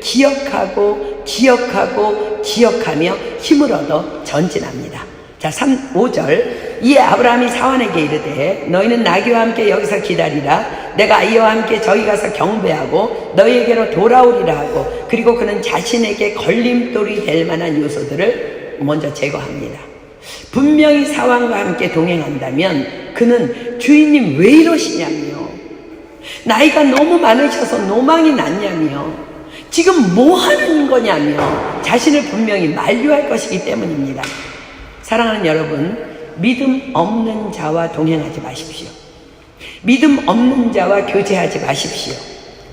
기억하며 힘을 얻어 전진합니다. 자, 5절. 이에 아브라함이 사환에게 이르되 너희는 나귀와 함께 여기서 기다리라. 내가 이와 함께 저기 가서 경배하고 너희에게로 돌아오리라 하고, 그리고 그는 자신에게 걸림돌이 될 만한 요소들을 먼저 제거합니다. 분명히 사환과 함께 동행한다면 그는 주인님 왜 이러시냐며, 나이가 너무 많으셔서 노망이 났냐며, 지금 뭐 하는 거냐며 자신을 분명히 만류할 것이기 때문입니다. 사랑하는 여러분, 믿음 없는 자와 동행하지 마십시오. 믿음 없는 자와 교제하지 마십시오.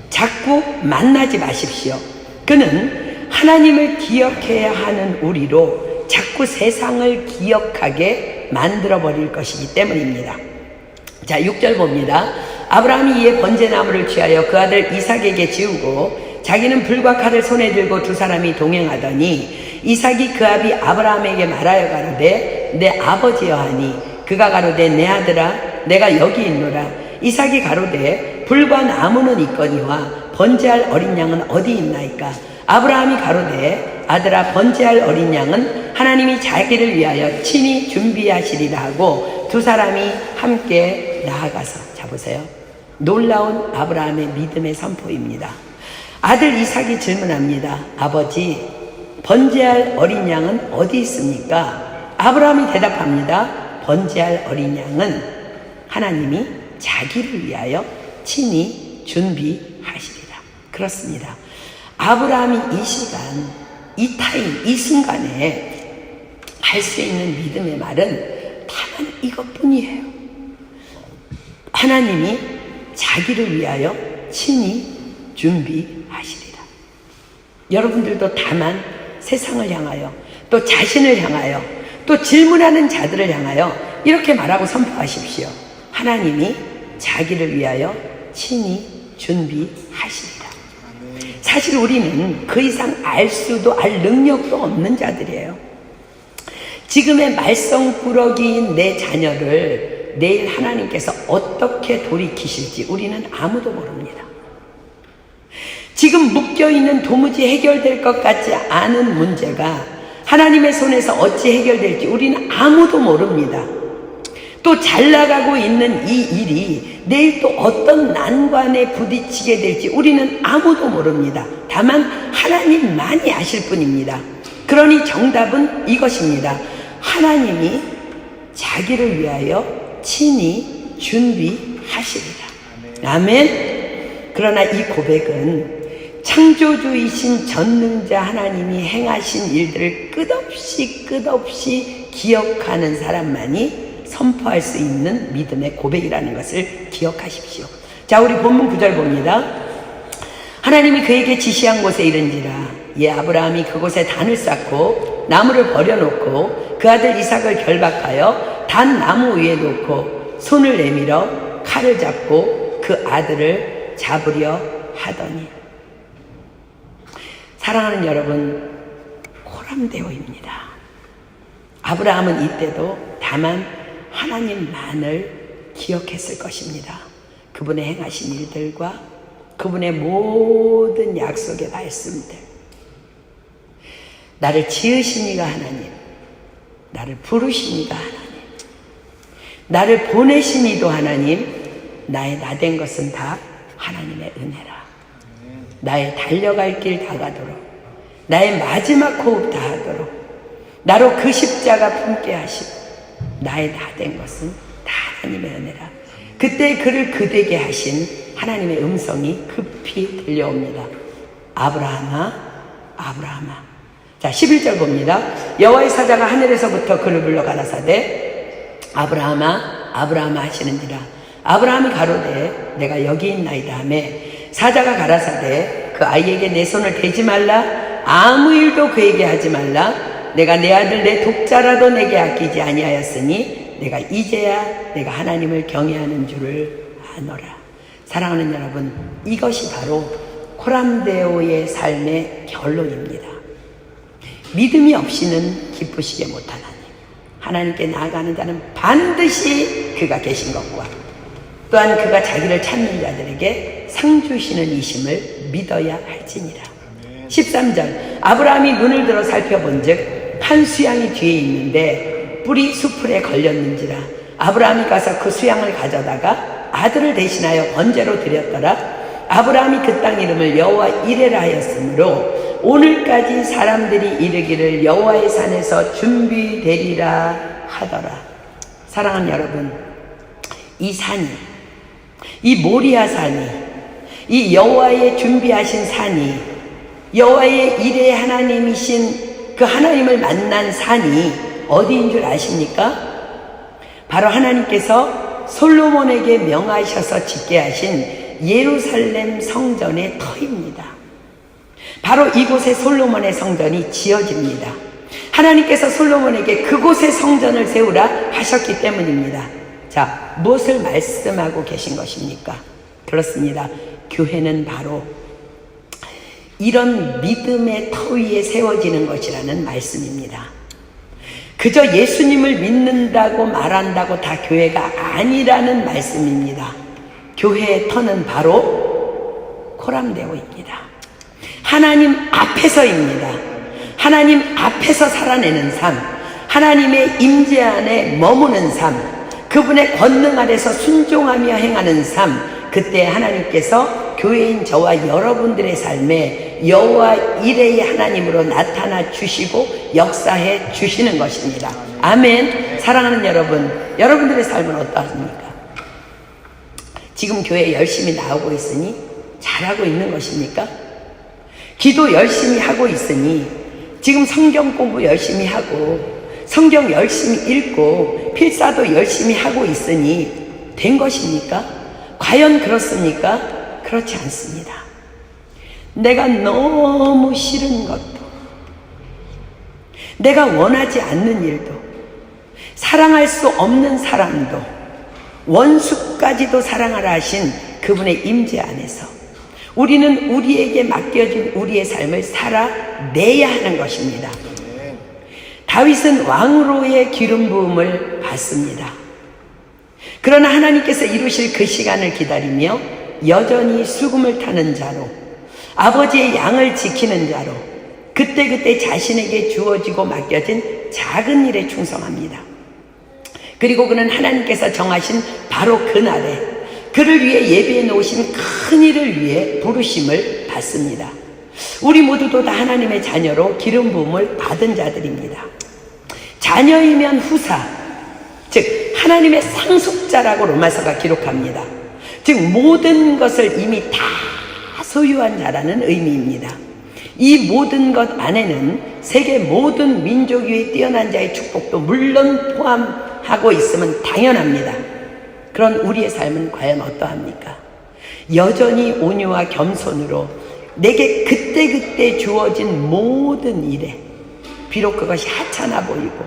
자꾸 만나지 마십시오. 그는 하나님을 기억해야 하는 우리로 자꾸 세상을 기억하게 만들어버릴 것이기 때문입니다. 자, 6절 봅니다. 아브라함이 이에 번제나무를 취하여 그 아들 이삭에게 지우고 자기는 불과 칼을 손에 들고 두 사람이 동행하더니 이삭이 그 아비 아브라함에게 말하여 가로되 내 아버지여 하니 그가 가로되 내 아들아 내가 여기 있노라. 이삭이 가로되 불과 나무는 있거니와 번제할 어린 양은 어디 있나이까. 아브라함이 가로되 아들아 번제할 어린 양은 하나님이 자기를 위하여 친히 준비하시리라 하고 두 사람이 함께 나아가서, 자 보세요, 놀라운 아브라함의 믿음의 선포입니다. 아들 이삭이 질문합니다. 아버지, 번제할 어린 양은 어디 있습니까? 아브라함이 대답합니다. 번제할 어린 양은 하나님이 자기를 위하여 친히 준비하시리라. 그렇습니다. 아브라함이 이 시간, 이 타임, 이 순간에 할 수 있는 믿음의 말은 다만 이것뿐이에요. 하나님이 자기를 위하여 친히 준비하시리라. 여러분들도 다만 세상을 향하여, 또 자신을 향하여, 또 질문하는 자들을 향하여 이렇게 말하고 선포하십시오. 하나님이 자기를 위하여 친히 준비하시리라. 사실 우리는 그 이상 알 수도 알 능력도 없는 자들이에요. 지금의 말썽꾸러기인 내 자녀를 내일 하나님께서 어떻게 돌이키실지 우리는 아무도 모릅니다. 지금 묶여있는 도무지 해결될 것 같지 않은 문제가 하나님의 손에서 어찌 해결될지 우리는 아무도 모릅니다. 또 잘 나가고 있는 이 일이 내일 또 어떤 난관에 부딪히게 될지 우리는 아무도 모릅니다. 다만 하나님만이 아실 뿐입니다. 그러니 정답은 이것입니다. 하나님이 자기를 위하여 친히 준비하시리라. 아멘. 그러나 이 고백은 창조주이신 전능자 하나님이 행하신 일들을 끝없이 기억하는 사람만이 선포할 수 있는 믿음의 고백이라는 것을 기억하십시오. 자, 우리 본문 9절 봅니다. 하나님이 그에게 지시한 곳에 이른지라. 아브라함이 그곳에 단을 쌓고 나무를 버려놓고 그 아들 이삭을 결박하여 단 나무 위에 놓고 손을 내밀어 칼을 잡고 그 아들을 잡으려 하더니. 사랑하는 여러분, 호람대오입니다. 아브라함은 이때도 다만 하나님만을 기억했을 것입니다. 그분의 행하신 일들과 그분의 모든 약속의 말씀들, 나를 지으시니가 하나님, 나를 부르시니가 하나님, 나를 보내시니도 하나님, 나의 나된 것은 다 하나님의 은혜라. 나의 달려갈 길 다가도록, 나의 마지막 호흡 다하도록 나로 그 십자가 품게 하시고 나의 다된 것은 다 하나님의 은혜라. 그때 그를 그되게 하신 하나님의 음성이 급히 들려옵니다. 아브라함아, 아브라함아. 자, 11절 봅니다. 여호와의 사자가 하늘에서부터 그를 불러 가라사대 아브라함아, 아브라함아 하시는지라. 아브라함이 가로되 내가 여기 있나이다 하며 사자가 가라사대 그 아이에게 내 손을 대지 말라, 아무 일도 그에게 하지 말라. 내가 내 아들 내 독자라도 내게 아끼지 아니하였으니 내가 이제야 내가 하나님을 경외하는 줄을 아노라. 사랑하는 여러분, 이것이 바로 호람데오의 삶의 결론입니다. 믿음이 없이는 기쁘시게 못하나님, 하나님께 나아가는 자는 반드시 그가 계신 것과 또한 그가 자기를 찾는 자들에게 상 주시는 이심을 믿어야 할지니라. 13절 아브라함이 눈을 들어 살펴본 즉 한 수양이 뒤에 있는데 뿔이 수풀에 걸렸는지라. 아브라함이 가서 그 수양을 가져다가 아들을 대신하여 번제로 드렸더라. 아브라함이 그 땅 이름을 여호와 이레라 하였으므로 오늘까지 사람들이 이르기를 여호와의 산에서 준비되리라 하더라. 사랑하는 여러분, 이 산이, 이 모리아 산이, 이 여호와의 준비하신 산이, 여호와의 이레 하나님이신 그 하나님을 만난 산이 어디인 줄 아십니까? 바로 하나님께서 솔로몬에게 명하셔서 짓게 하신 예루살렘 성전의 터입니다. 바로 이곳에 솔로몬의 성전이 지어집니다. 하나님께서 솔로몬에게 그곳에 성전을 세우라 하셨기 때문입니다. 자, 무엇을 말씀하고 계신 것입니까? 그렇습니다. 교회는 바로 이런 믿음의 터 위에 세워지는 것이라는 말씀입니다. 그저 예수님을 믿는다고 말한다고 다 교회가 아니라는 말씀입니다. 교회의 터는 바로 코람데오입니다. 하나님 앞에서입니다. 하나님 앞에서 살아내는 삶, 하나님의 임재 안에 머무는 삶, 그분의 권능 아래서 순종하며 행하는 삶, 그때 하나님께서 교회인 저와 여러분들의 삶에 여호와 이레의 하나님으로 나타나 주시고 역사해 주시는 것입니다. 아멘. 사랑하는 여러분, 여러분들의 삶은 어떠합니까? 지금 교회에 열심히 나오고 있으니 잘하고 있는 것입니까? 기도 열심히 하고 있으니 지금 성경 공부 열심히 하고 성경 열심히 읽고 필사도 열심히 하고 있으니 된 것입니까? 과연 그렇습니까? 그렇지 않습니다. 내가 너무 싫은 것도, 내가 원하지 않는 일도, 사랑할 수 없는 사람도, 원수까지도 사랑하라 하신 그분의 임재 안에서 우리는 우리에게 맡겨진 우리의 삶을 살아내야 하는 것입니다. 다윗은 왕으로의 기름 부음을 받습니다. 그러나 하나님께서 이루실 그 시간을 기다리며 여전히 수금을 타는 자로, 아버지의 양을 지키는 자로 그때그때 자신에게 주어지고 맡겨진 작은 일에 충성합니다. 그리고 그는 하나님께서 정하신 바로 그날에 그를 위해 예비해 놓으신 큰 일을 위해 부르심을 받습니다. 우리 모두도 다 하나님의 자녀로 기름 부음을 받은 자들입니다. 자녀이면 후사, 즉 하나님의 상속자라고 로마서가 기록합니다. 즉 모든 것을 이미 다 소유한 자라는 의미입니다. 이 모든 것 안에는 세계 모든 민족 위에 뛰어난 자의 축복도 물론 포함하고 있으면 당연합니다. 그런 우리의 삶은 과연 어떠합니까? 여전히 온유와 겸손으로 내게 그때그때 주어진 모든 일에, 비록 그것이 하찮아 보이고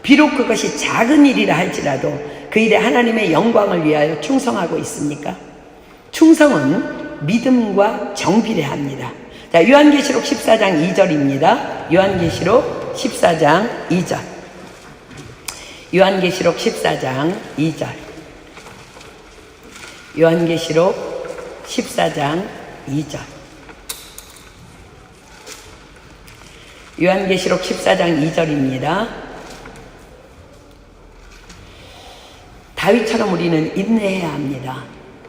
비록 그것이 작은 일이라 할지라도 그 일에 하나님의 영광을 위하여 충성하고 있습니까? 충성은 믿음과 정비례합니다. 자, 요한계시록 14장 2절입니다. 요한계시록 14장 2절. 요한계시록 14장 2절. 요한계시록 14장 2절. 요한계시록 14장 2절입니다. 다윗처럼 우리는 인내해야 합니다.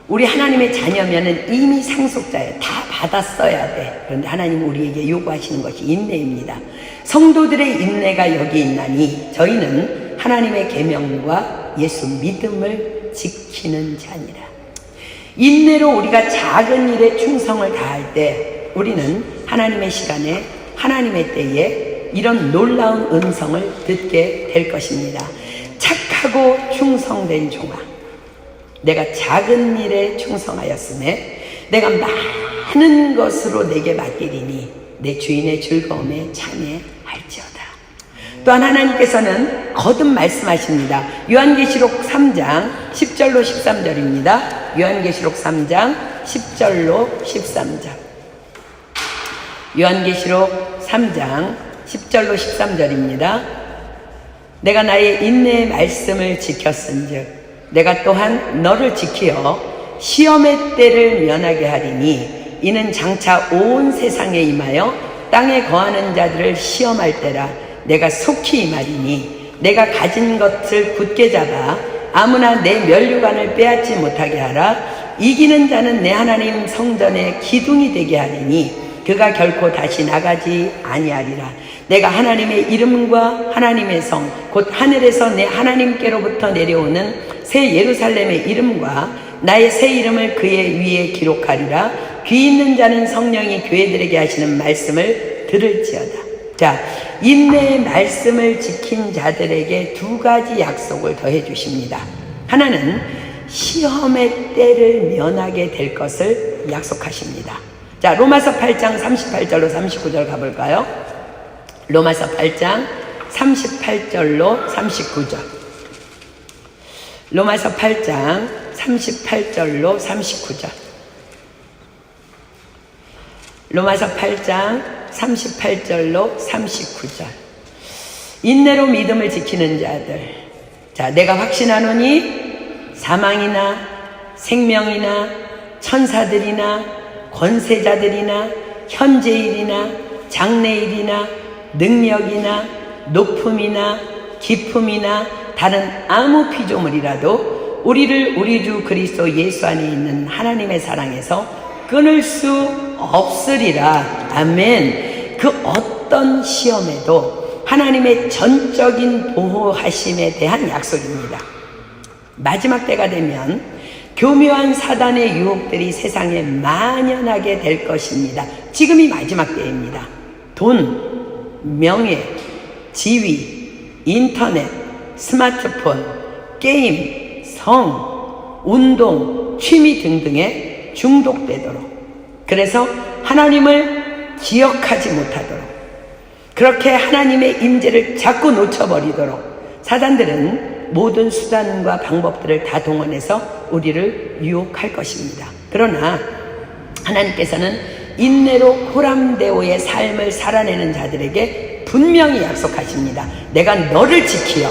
우리 하나님의 자녀면은 이미 상속자예요. 다 받았어야 돼. 그런데 하나님 우리에게 요구하시는 것이 인내입니다. 성도들의 인내가 여기 있나니 저희는 하나님의 계명과 예수 믿음을 지키는 자니라. 인내로 우리가 작은 일에 충성을 다할 때 우리는 하나님의 시간에, 하나님의 때에 이런 놀라운 음성을 듣게 될 것입니다. 착하고 충성된 종아, 내가 작은 일에 충성하였음에 내가 많은 것으로 내게 맡기리니 내 주인의 즐거움에 참여할지어다. 또한 하나님께서는 거듭 말씀하십니다. 요한계시록 3장 10절로 13절입니다. 요한계시록 3장 10절로 13절. 요한계시록 3장 10절로 13절입니다. 내가 나의 인내의 말씀을 지켰은즉 내가 또한 너를 지키어 시험의 때를 면하게 하리니 이는 장차 온 세상에 임하여 땅에 거하는 자들을 시험할 때라. 내가 속히 임하리니 내가 가진 것을 굳게 잡아 아무나 내 면류관을 빼앗지 못하게 하라. 이기는 자는 내 하나님 성전의 기둥이 되게 하리니 그가 결코 다시 나가지 아니하리라. 내가 하나님의 이름과 하나님의 성 곧 하늘에서 내 하나님께로부터 내려오는 새 예루살렘의 이름과 나의 새 이름을 그의 위에 기록하리라. 귀 있는 자는 성령이 교회들에게 하시는 말씀을 들을지어다. 자, 인내의 말씀을 지킨 자들에게 두 가지 약속을 더해 주십니다. 하나는 시험의 때를 면하게 될 것을 약속하십니다. 자, 로마서 8장 38절로 39절 가볼까요? 로마서 8장 38절로 39절. 로마서 8장 38절로 39절. 로마서 8장 38절로 39절. 인내로 믿음을 지키는 자들. 자, 내가 확신하노니 사망이나 생명이나 천사들이나 권세자들이나 현재일이나 장래일이나 능력이나 높음이나 깊음이나 다른 아무 피조물이라도 우리를 우리 주 그리스도 예수 안에 있는 하나님의 사랑에서 끊을 수 없으리라. 아멘. 그 어떤 시험에도 하나님의 전적인 보호하심에 대한 약속입니다. 마지막 때가 되면 교묘한 사단의 유혹들이 세상에 만연하게 될 것입니다. 지금이 마지막 때입니다. 돈, 명예, 지위, 인터넷, 스마트폰, 게임, 성, 운동, 취미 등등에 중독되도록, 그래서 하나님을 기억하지 못하도록, 그렇게 하나님의 임재를 자꾸 놓쳐버리도록 사단들은 모든 수단과 방법들을 다 동원해서 우리를 유혹할 것입니다. 그러나 하나님께서는 인내로 호람데오의 삶을 살아내는 자들에게 분명히 약속하십니다. 내가 너를 지키어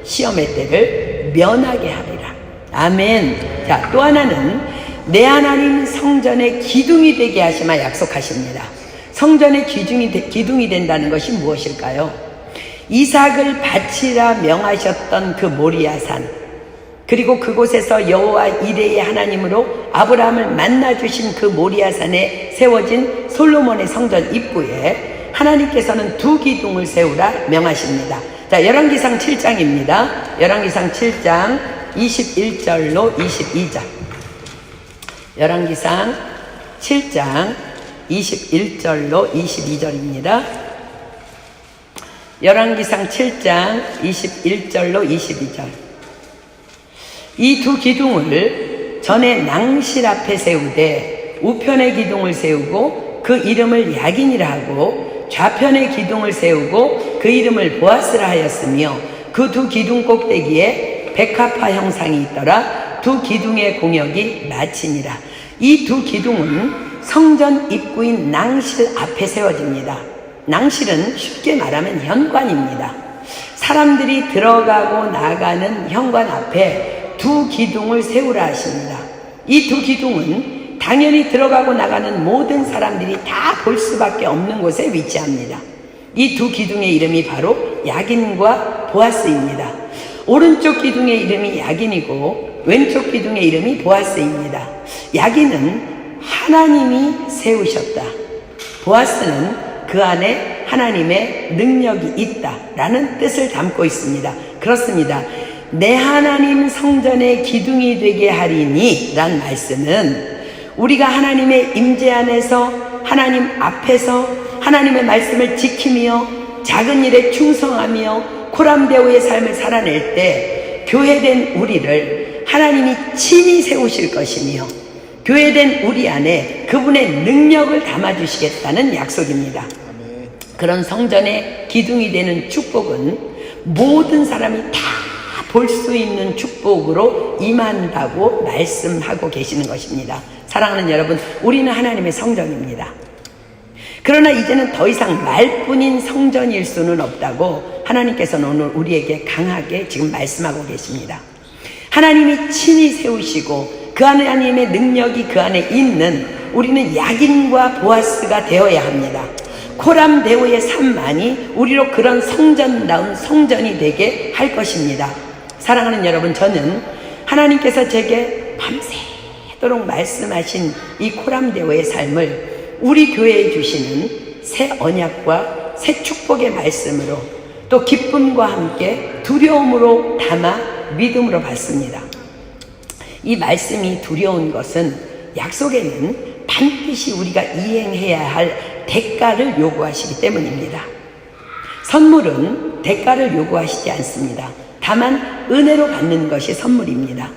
시험의 때를 면하게 하리라. 아멘. 자, 또 하나는 내 하나님 성전의 기둥이 되게 하시마 약속하십니다. 성전의 기둥이 된다는 것이 무엇일까요? 이삭을 바치라 명하셨던 그 모리아산, 그리고 그곳에서 여호와 이레의 하나님으로 아브라함을 만나주신 그 모리아산에 세워진 솔로몬의 성전 입구에 하나님께서는 두 기둥을 세우라 명하십니다. 자, 열왕기상 7장입니다. 열왕기상 7장 21절로 22절. 열왕기상 7장 21절로 22절입니다. 열왕기상 7장 21절로 22절. 이 두 기둥을 전에 낭실 앞에 세우되 우편의 기둥을 세우고 그 이름을 야긴이라 하고 좌편의 기둥을 세우고 그 이름을 보아스라 하였으며 그 두 기둥 꼭대기에 백합화 형상이 있더라. 두 기둥의 공역이 마치니라. 이 두 기둥은 성전 입구인 낭실 앞에 세워집니다. 낭실은 쉽게 말하면 현관입니다. 사람들이 들어가고 나가는 현관 앞에 두 기둥을 세우라 하십니다. 이 두 기둥은 당연히 들어가고 나가는 모든 사람들이 다 볼 수밖에 없는 곳에 위치합니다. 이 두 기둥의 이름이 바로 야긴과 보아스입니다. 오른쪽 기둥의 이름이 야긴이고 왼쪽 기둥의 이름이 보아스입니다. 야긴은 하나님이 세우셨다. 보아스는 그 안에 하나님의 능력이 있다라는 뜻을 담고 있습니다. 그렇습니다. 내 하나님 성전의 기둥이 되게 하리니 라는 말씀은 우리가 하나님의 임재 안에서 하나님 앞에서 하나님의 말씀을 지키며 작은 일에 충성하며 코람데오의 삶을 살아낼 때 교회된 우리를 하나님이 친히 세우실 것이며 교회된 우리 안에 그분의 능력을 담아주시겠다는 약속입니다. 그런 성전의 기둥이 되는 축복은 모든 사람이 다 볼 수 있는 축복으로 임한다고 말씀하고 계시는 것입니다. 사랑하는 여러분, 우리는 하나님의 성전입니다. 그러나 이제는 더 이상 말뿐인 성전일 수는 없다고 하나님께서는 오늘 우리에게 강하게 지금 말씀하고 계십니다. 하나님이 친히 세우시고 그 하나님의 능력이 그 안에 있는 우리는 야긴과 보아스가 되어야 합니다. 코람데오의 삶만이 우리로 그런 성전다운 성전이 되게 할 것입니다. 사랑하는 여러분, 저는 하나님께서 제게 밤새도록 말씀하신 이 코람데오의 삶을 우리 교회에 주시는 새 언약과 새 축복의 말씀으로 또 기쁨과 함께 두려움으로 담아 믿음으로 받습니다. 이 말씀이 두려운 것은 약속에는 반드시 우리가 이행해야 할 대가를 요구하시기 때문입니다. 선물은 대가를 요구하시지 않습니다. 다만 은혜로 받는 것이 선물입니다.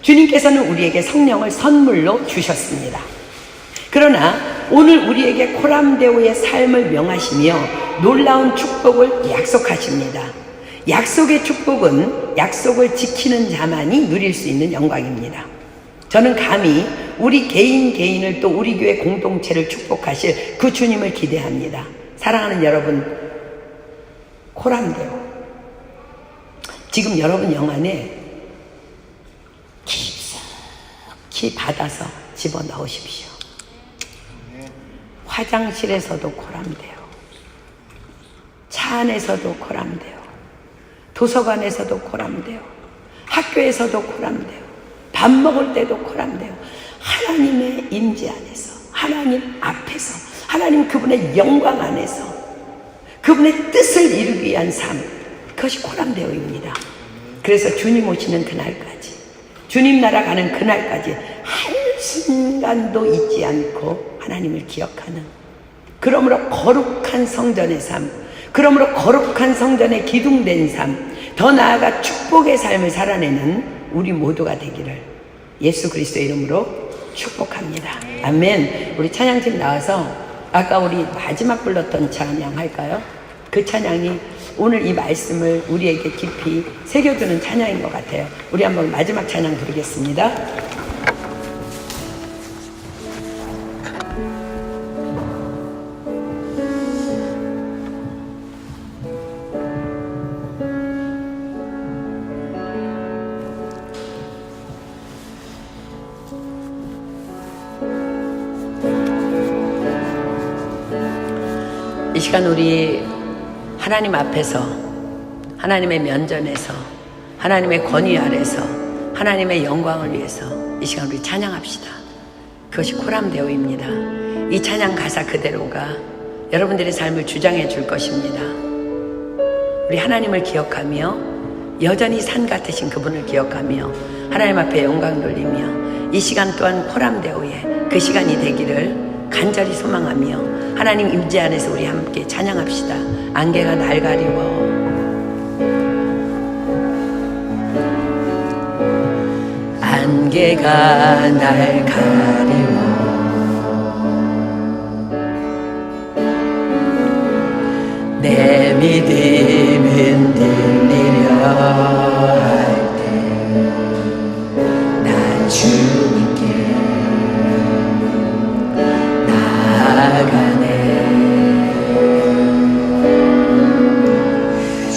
주님께서는 우리에게 성령을 선물로 주셨습니다. 그러나 오늘 우리에게 코람데오의 삶을 명하시며 놀라운 축복을 약속하십니다. 약속의 축복은 약속을 지키는 자만이 누릴 수 있는 영광입니다. 저는 감히 우리 개인을 또 우리 교회 공동체를 축복하실 그 주님을 기대합니다. 사랑하는 여러분, 코람데오, 지금 여러분 영 안에 깊숙이 받아서 집어넣으십시오. 화장실에서도 코람데오, 차 안에서도 코람데오, 도서관에서도 코람데오, 학교에서도 코람데오, 밥 먹을 때도 코람데오. 하나님의 임재 안에서, 하나님 앞에서, 하나님 그분의 영광 안에서 그분의 뜻을 이루기 위한 삶, 그것이 코람데오입니다. 그래서 주님 오시는 그날까지, 주님 나라 가는 그날까지 한순간도 잊지 않고 하나님을 기억하는, 그러므로 거룩한 성전의 삶, 그러므로 거룩한 성전에 기둥된 삶, 더 나아가 축복의 삶을 살아내는 우리 모두가 되기를 예수 그리스도의 이름으로 축복합니다. 아멘. 우리 찬양팀 나와서 아까 우리 마지막 불렀던 찬양 할까요? 그 찬양이 오늘 이 말씀을 우리에게 깊이 새겨주는 찬양인 것 같아요. 우리 한번 마지막 찬양 부르겠습니다. 이 시간 우리 하나님 앞에서, 하나님의 면전에서, 하나님의 권위 아래서, 하나님의 영광을 위해서 이 시간 우리 찬양합시다. 그것이 코람데오입니다. 이 찬양 가사 그대로가 여러분들의 삶을 주장해 줄 것입니다. 우리 하나님을 기억하며, 여전히 산 같으신 그분을 기억하며 하나님 앞에 영광 돌리며 이 시간 또한 코람데오의 그 시간이 되기를 간절히 소망하며 하나님 임재 안에서 우리 함께 찬양합시다. 안개가 날 가리워, 안개가 날 가리워, 내 믿음 흔들리려 할 때 나 주님께 나아가네.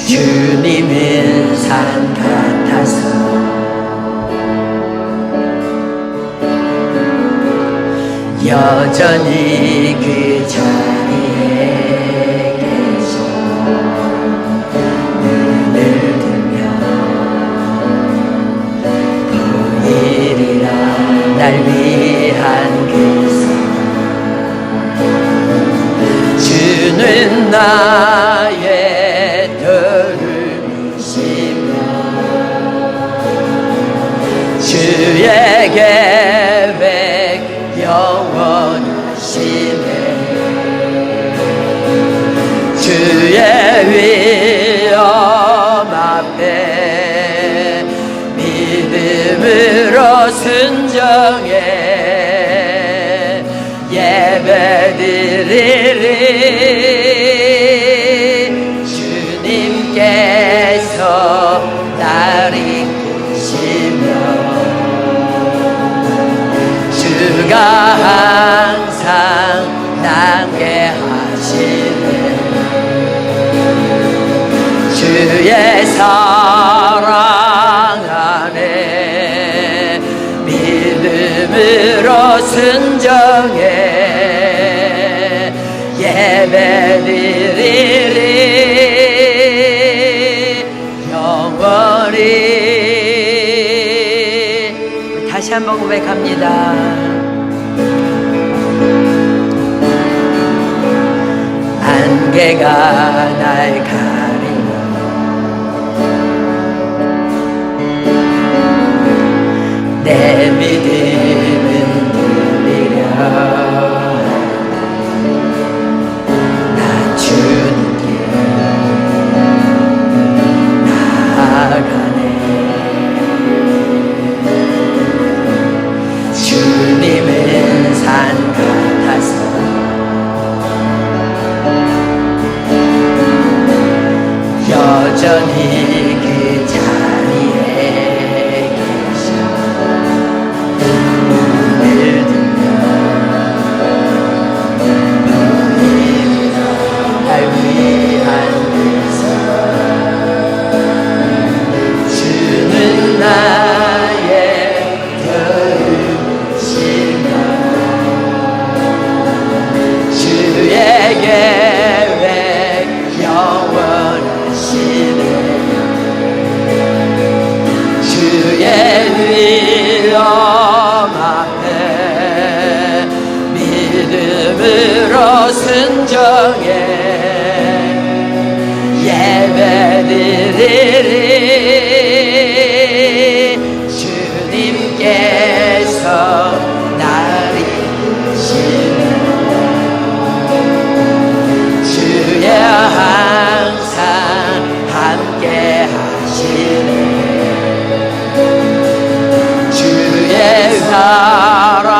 주님은 산 같아서 여전히 그 자리에 계셔 눈을 들며 보이리라 날 위한 그 사랑. 주는 나의 도움이시며 주의 계획 영원하시네. 주의 위엄 앞에 믿음으로 순종해 예배드리리. 주님께서 날 이끄시며 주가 항상 남게 하시네. 주 예배드리리 영원히. 다시 한번 고백합니다. 안개가 날 가리고 내 믿음은 들리려 나 주님께 나아가네. 주님은 산 같아서 여전히 그 자리에 계셔. 눈을 들면 너희가 날 위한 데서 주는 나의 들으신다. 주의 계획 영원하시네. 주의 위엄 앞에 믿음으로 순종해 예배드리리. 주님께서 나를 이끄시네. 주의 항상 함께 하시네. 주의 사랑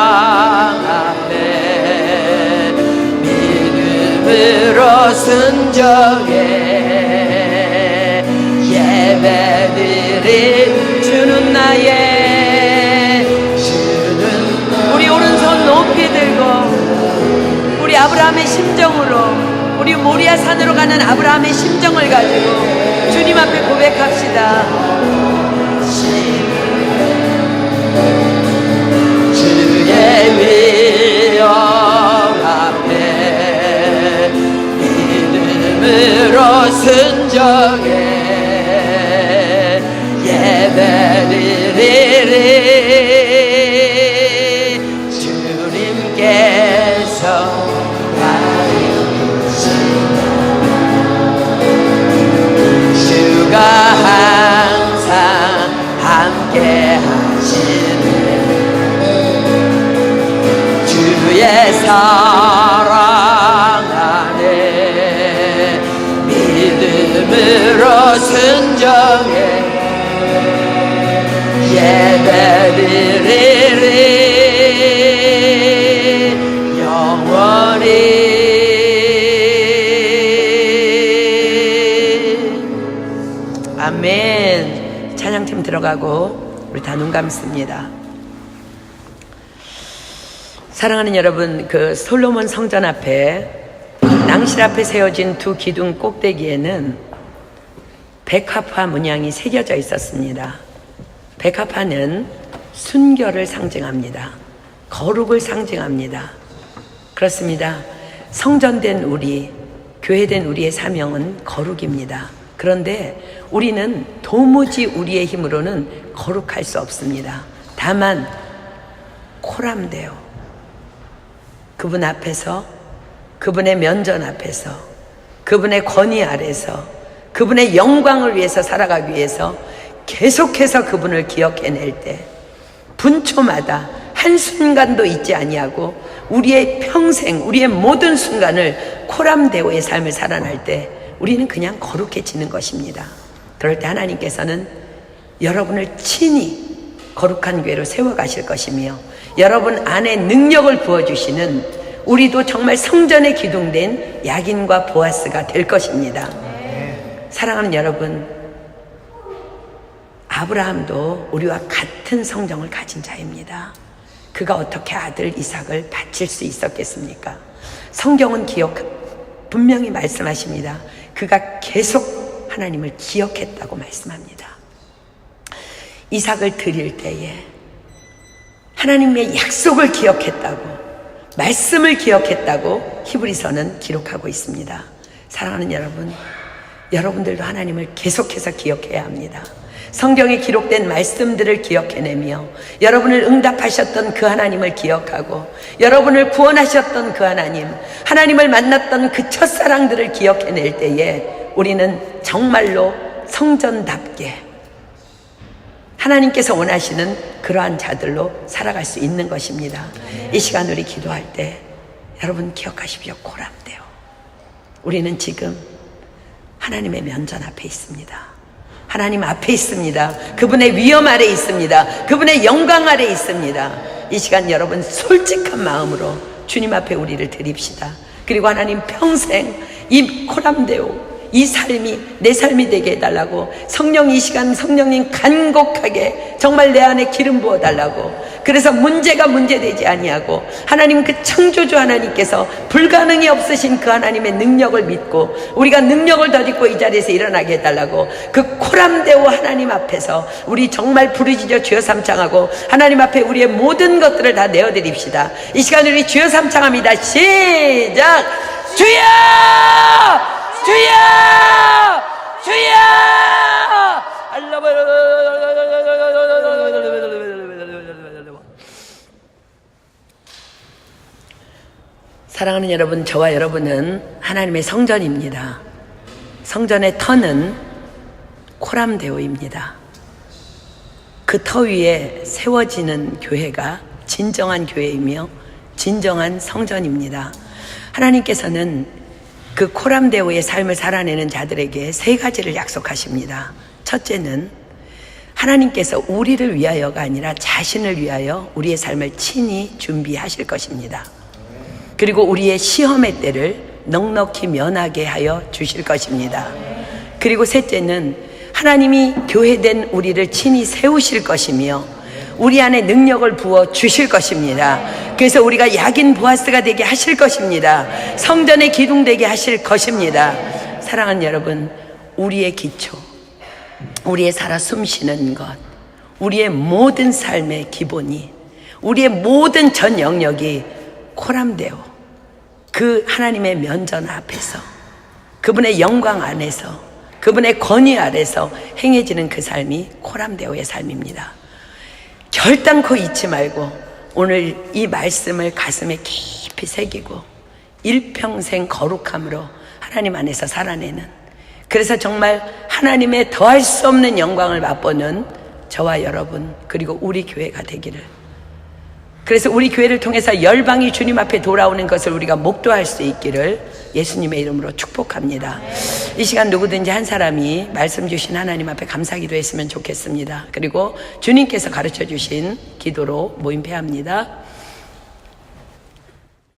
앞에 믿음으로 순종해 예배드리. 주는 나의 우리 오른손 높이 들고 우리 아브라함의 심정으로, 우리 모리아 산으로 가는 아브라함의 심정을 가지고 주님 앞에 고백합시다. 주의 위엄 앞에 믿음으로 순종해 예배드리리. 주님께서 주가 항상 함께 하시네. 주의 사랑 안에 믿음으로 순종해 예배드리리 영원히. 아멘. 찬양팀 들어가고 우리 다 눈 감습니다. 사랑하는 여러분, 그 솔로몬 성전 앞에 낭실 앞에 세워진 두 기둥 꼭대기에는 백합화 문양이 새겨져 있었습니다. 백합화는 순결을 상징합니다. 거룩을 상징합니다. 그렇습니다. 성전된 우리, 교회된 우리의 사명은 거룩입니다. 그런데 우리는 도무지 우리의 힘으로는 거룩할 수 없습니다. 다만 코람데오, 그분 앞에서, 그분의 면전 앞에서, 그분의 권위 아래서, 그분의 영광을 위해서 살아가기 위해서 계속해서 그분을 기억해낼 때 분초마다 한순간도 잊지 아니하고 우리의 평생, 우리의 모든 순간을 코람데오의 삶을 살아날 때 우리는 그냥 거룩해지는 것입니다. 그럴 때 하나님께서는 여러분을 친히 거룩한 교회로 세워가실 것이며 여러분 안에 능력을 부어주시는, 우리도 정말 성전에 기둥된 야긴과 보아스가 될 것입니다. 사랑하는 여러분, 아브라함도 우리와 같은 성정을 가진 자입니다. 그가 어떻게 아들 이삭을 바칠 수 있었겠습니까? 성경은 분명히 말씀하십니다. 그가 계속 하나님을 기억했다고 말씀합니다. 이삭을 드릴 때에 하나님의 약속을 기억했다고, 말씀을 기억했다고 히브리서는 기록하고 있습니다. 사랑하는 여러분, 여러분들도 하나님을 계속해서 기억해야 합니다. 성경에 기록된 말씀들을 기억해내며 여러분을 응답하셨던 그 하나님을 기억하고 여러분을 구원하셨던 그 하나님, 하나님을 만났던 그 첫사랑들을 기억해낼 때에 우리는 정말로 성전답게 하나님께서 원하시는 그러한 자들로 살아갈 수 있는 것입니다. 이 시간 우리 기도할 때 여러분 기억하십시오. 코람데오. 우리는 지금 하나님의 면전 앞에 있습니다. 하나님 앞에 있습니다. 그분의 위엄 아래 있습니다. 그분의 영광 아래 있습니다. 이 시간 여러분 솔직한 마음으로 주님 앞에 우리를 드립시다. 그리고 하나님 평생 이 코람데오, 이 삶이 내 삶이 되게 해달라고 성령 이 시간 성령님 간곡하게 정말 내 안에 기름 부어달라고, 그래서 문제가 문제되지 아니하고 하나님 그 창조주 하나님께서 불가능이 없으신 그 하나님의 능력을 믿고 우리가 능력을 덧입고 이 자리에서 일어나게 해달라고, 그 코람데오 하나님 앞에서 우리 정말 부르짖어 주여 삼창하고 하나님 앞에 우리의 모든 것들을 다 내어드립시다. 이 시간 우리 주여 삼창합니다. 시작! 주여! 주여! 주여! 사랑하는 여러분, 저와 여러분은 하나님의 성전입니다. 성전의 터는 코람데오입니다. 그 터 위에 세워지는 교회가 진정한 교회이며 진정한 성전입니다. 하나님께서는 그 코람데오의 삶을 살아내는 자들에게 세 가지를 약속하십니다. 첫째는 하나님께서 우리를 위하여가 아니라 자신을 위하여 우리의 삶을 친히 준비하실 것입니다. 그리고 우리의 시험의 때를 넉넉히 면하게 하여 주실 것입니다. 그리고 셋째는 하나님이 교회된 우리를 친히 세우실 것이며 우리 안에 능력을 부어 주실 것입니다. 그래서 우리가 약인 보아스가 되게 하실 것입니다. 성전의 기둥 되게 하실 것입니다. 사랑하는 여러분, 우리의 기초, 우리의 살아 숨쉬는 것, 우리의 모든 삶의 기본이, 우리의 모든 전 영역이 코람데오, 그 하나님의 면전 앞에서 그분의 영광 안에서 그분의 권위 아래서 행해지는 그 삶이 코람데오의 삶입니다. 결단코 잊지 말고 오늘 이 말씀을 가슴에 깊이 새기고 일평생 거룩함으로 하나님 안에서 살아내는, 그래서 정말 하나님의 더할 수 없는 영광을 맛보는 저와 여러분 그리고 우리 교회가 되기를, 그래서 우리 교회를 통해서 열방이 주님 앞에 돌아오는 것을 우리가 목도할 수 있기를 예수님의 이름으로 축복합니다. 이 시간 누구든지 한 사람이 말씀 주신 하나님 앞에 감사기도 했으면 좋겠습니다. 그리고 주님께서 가르쳐 주신 기도로 모임패합니다.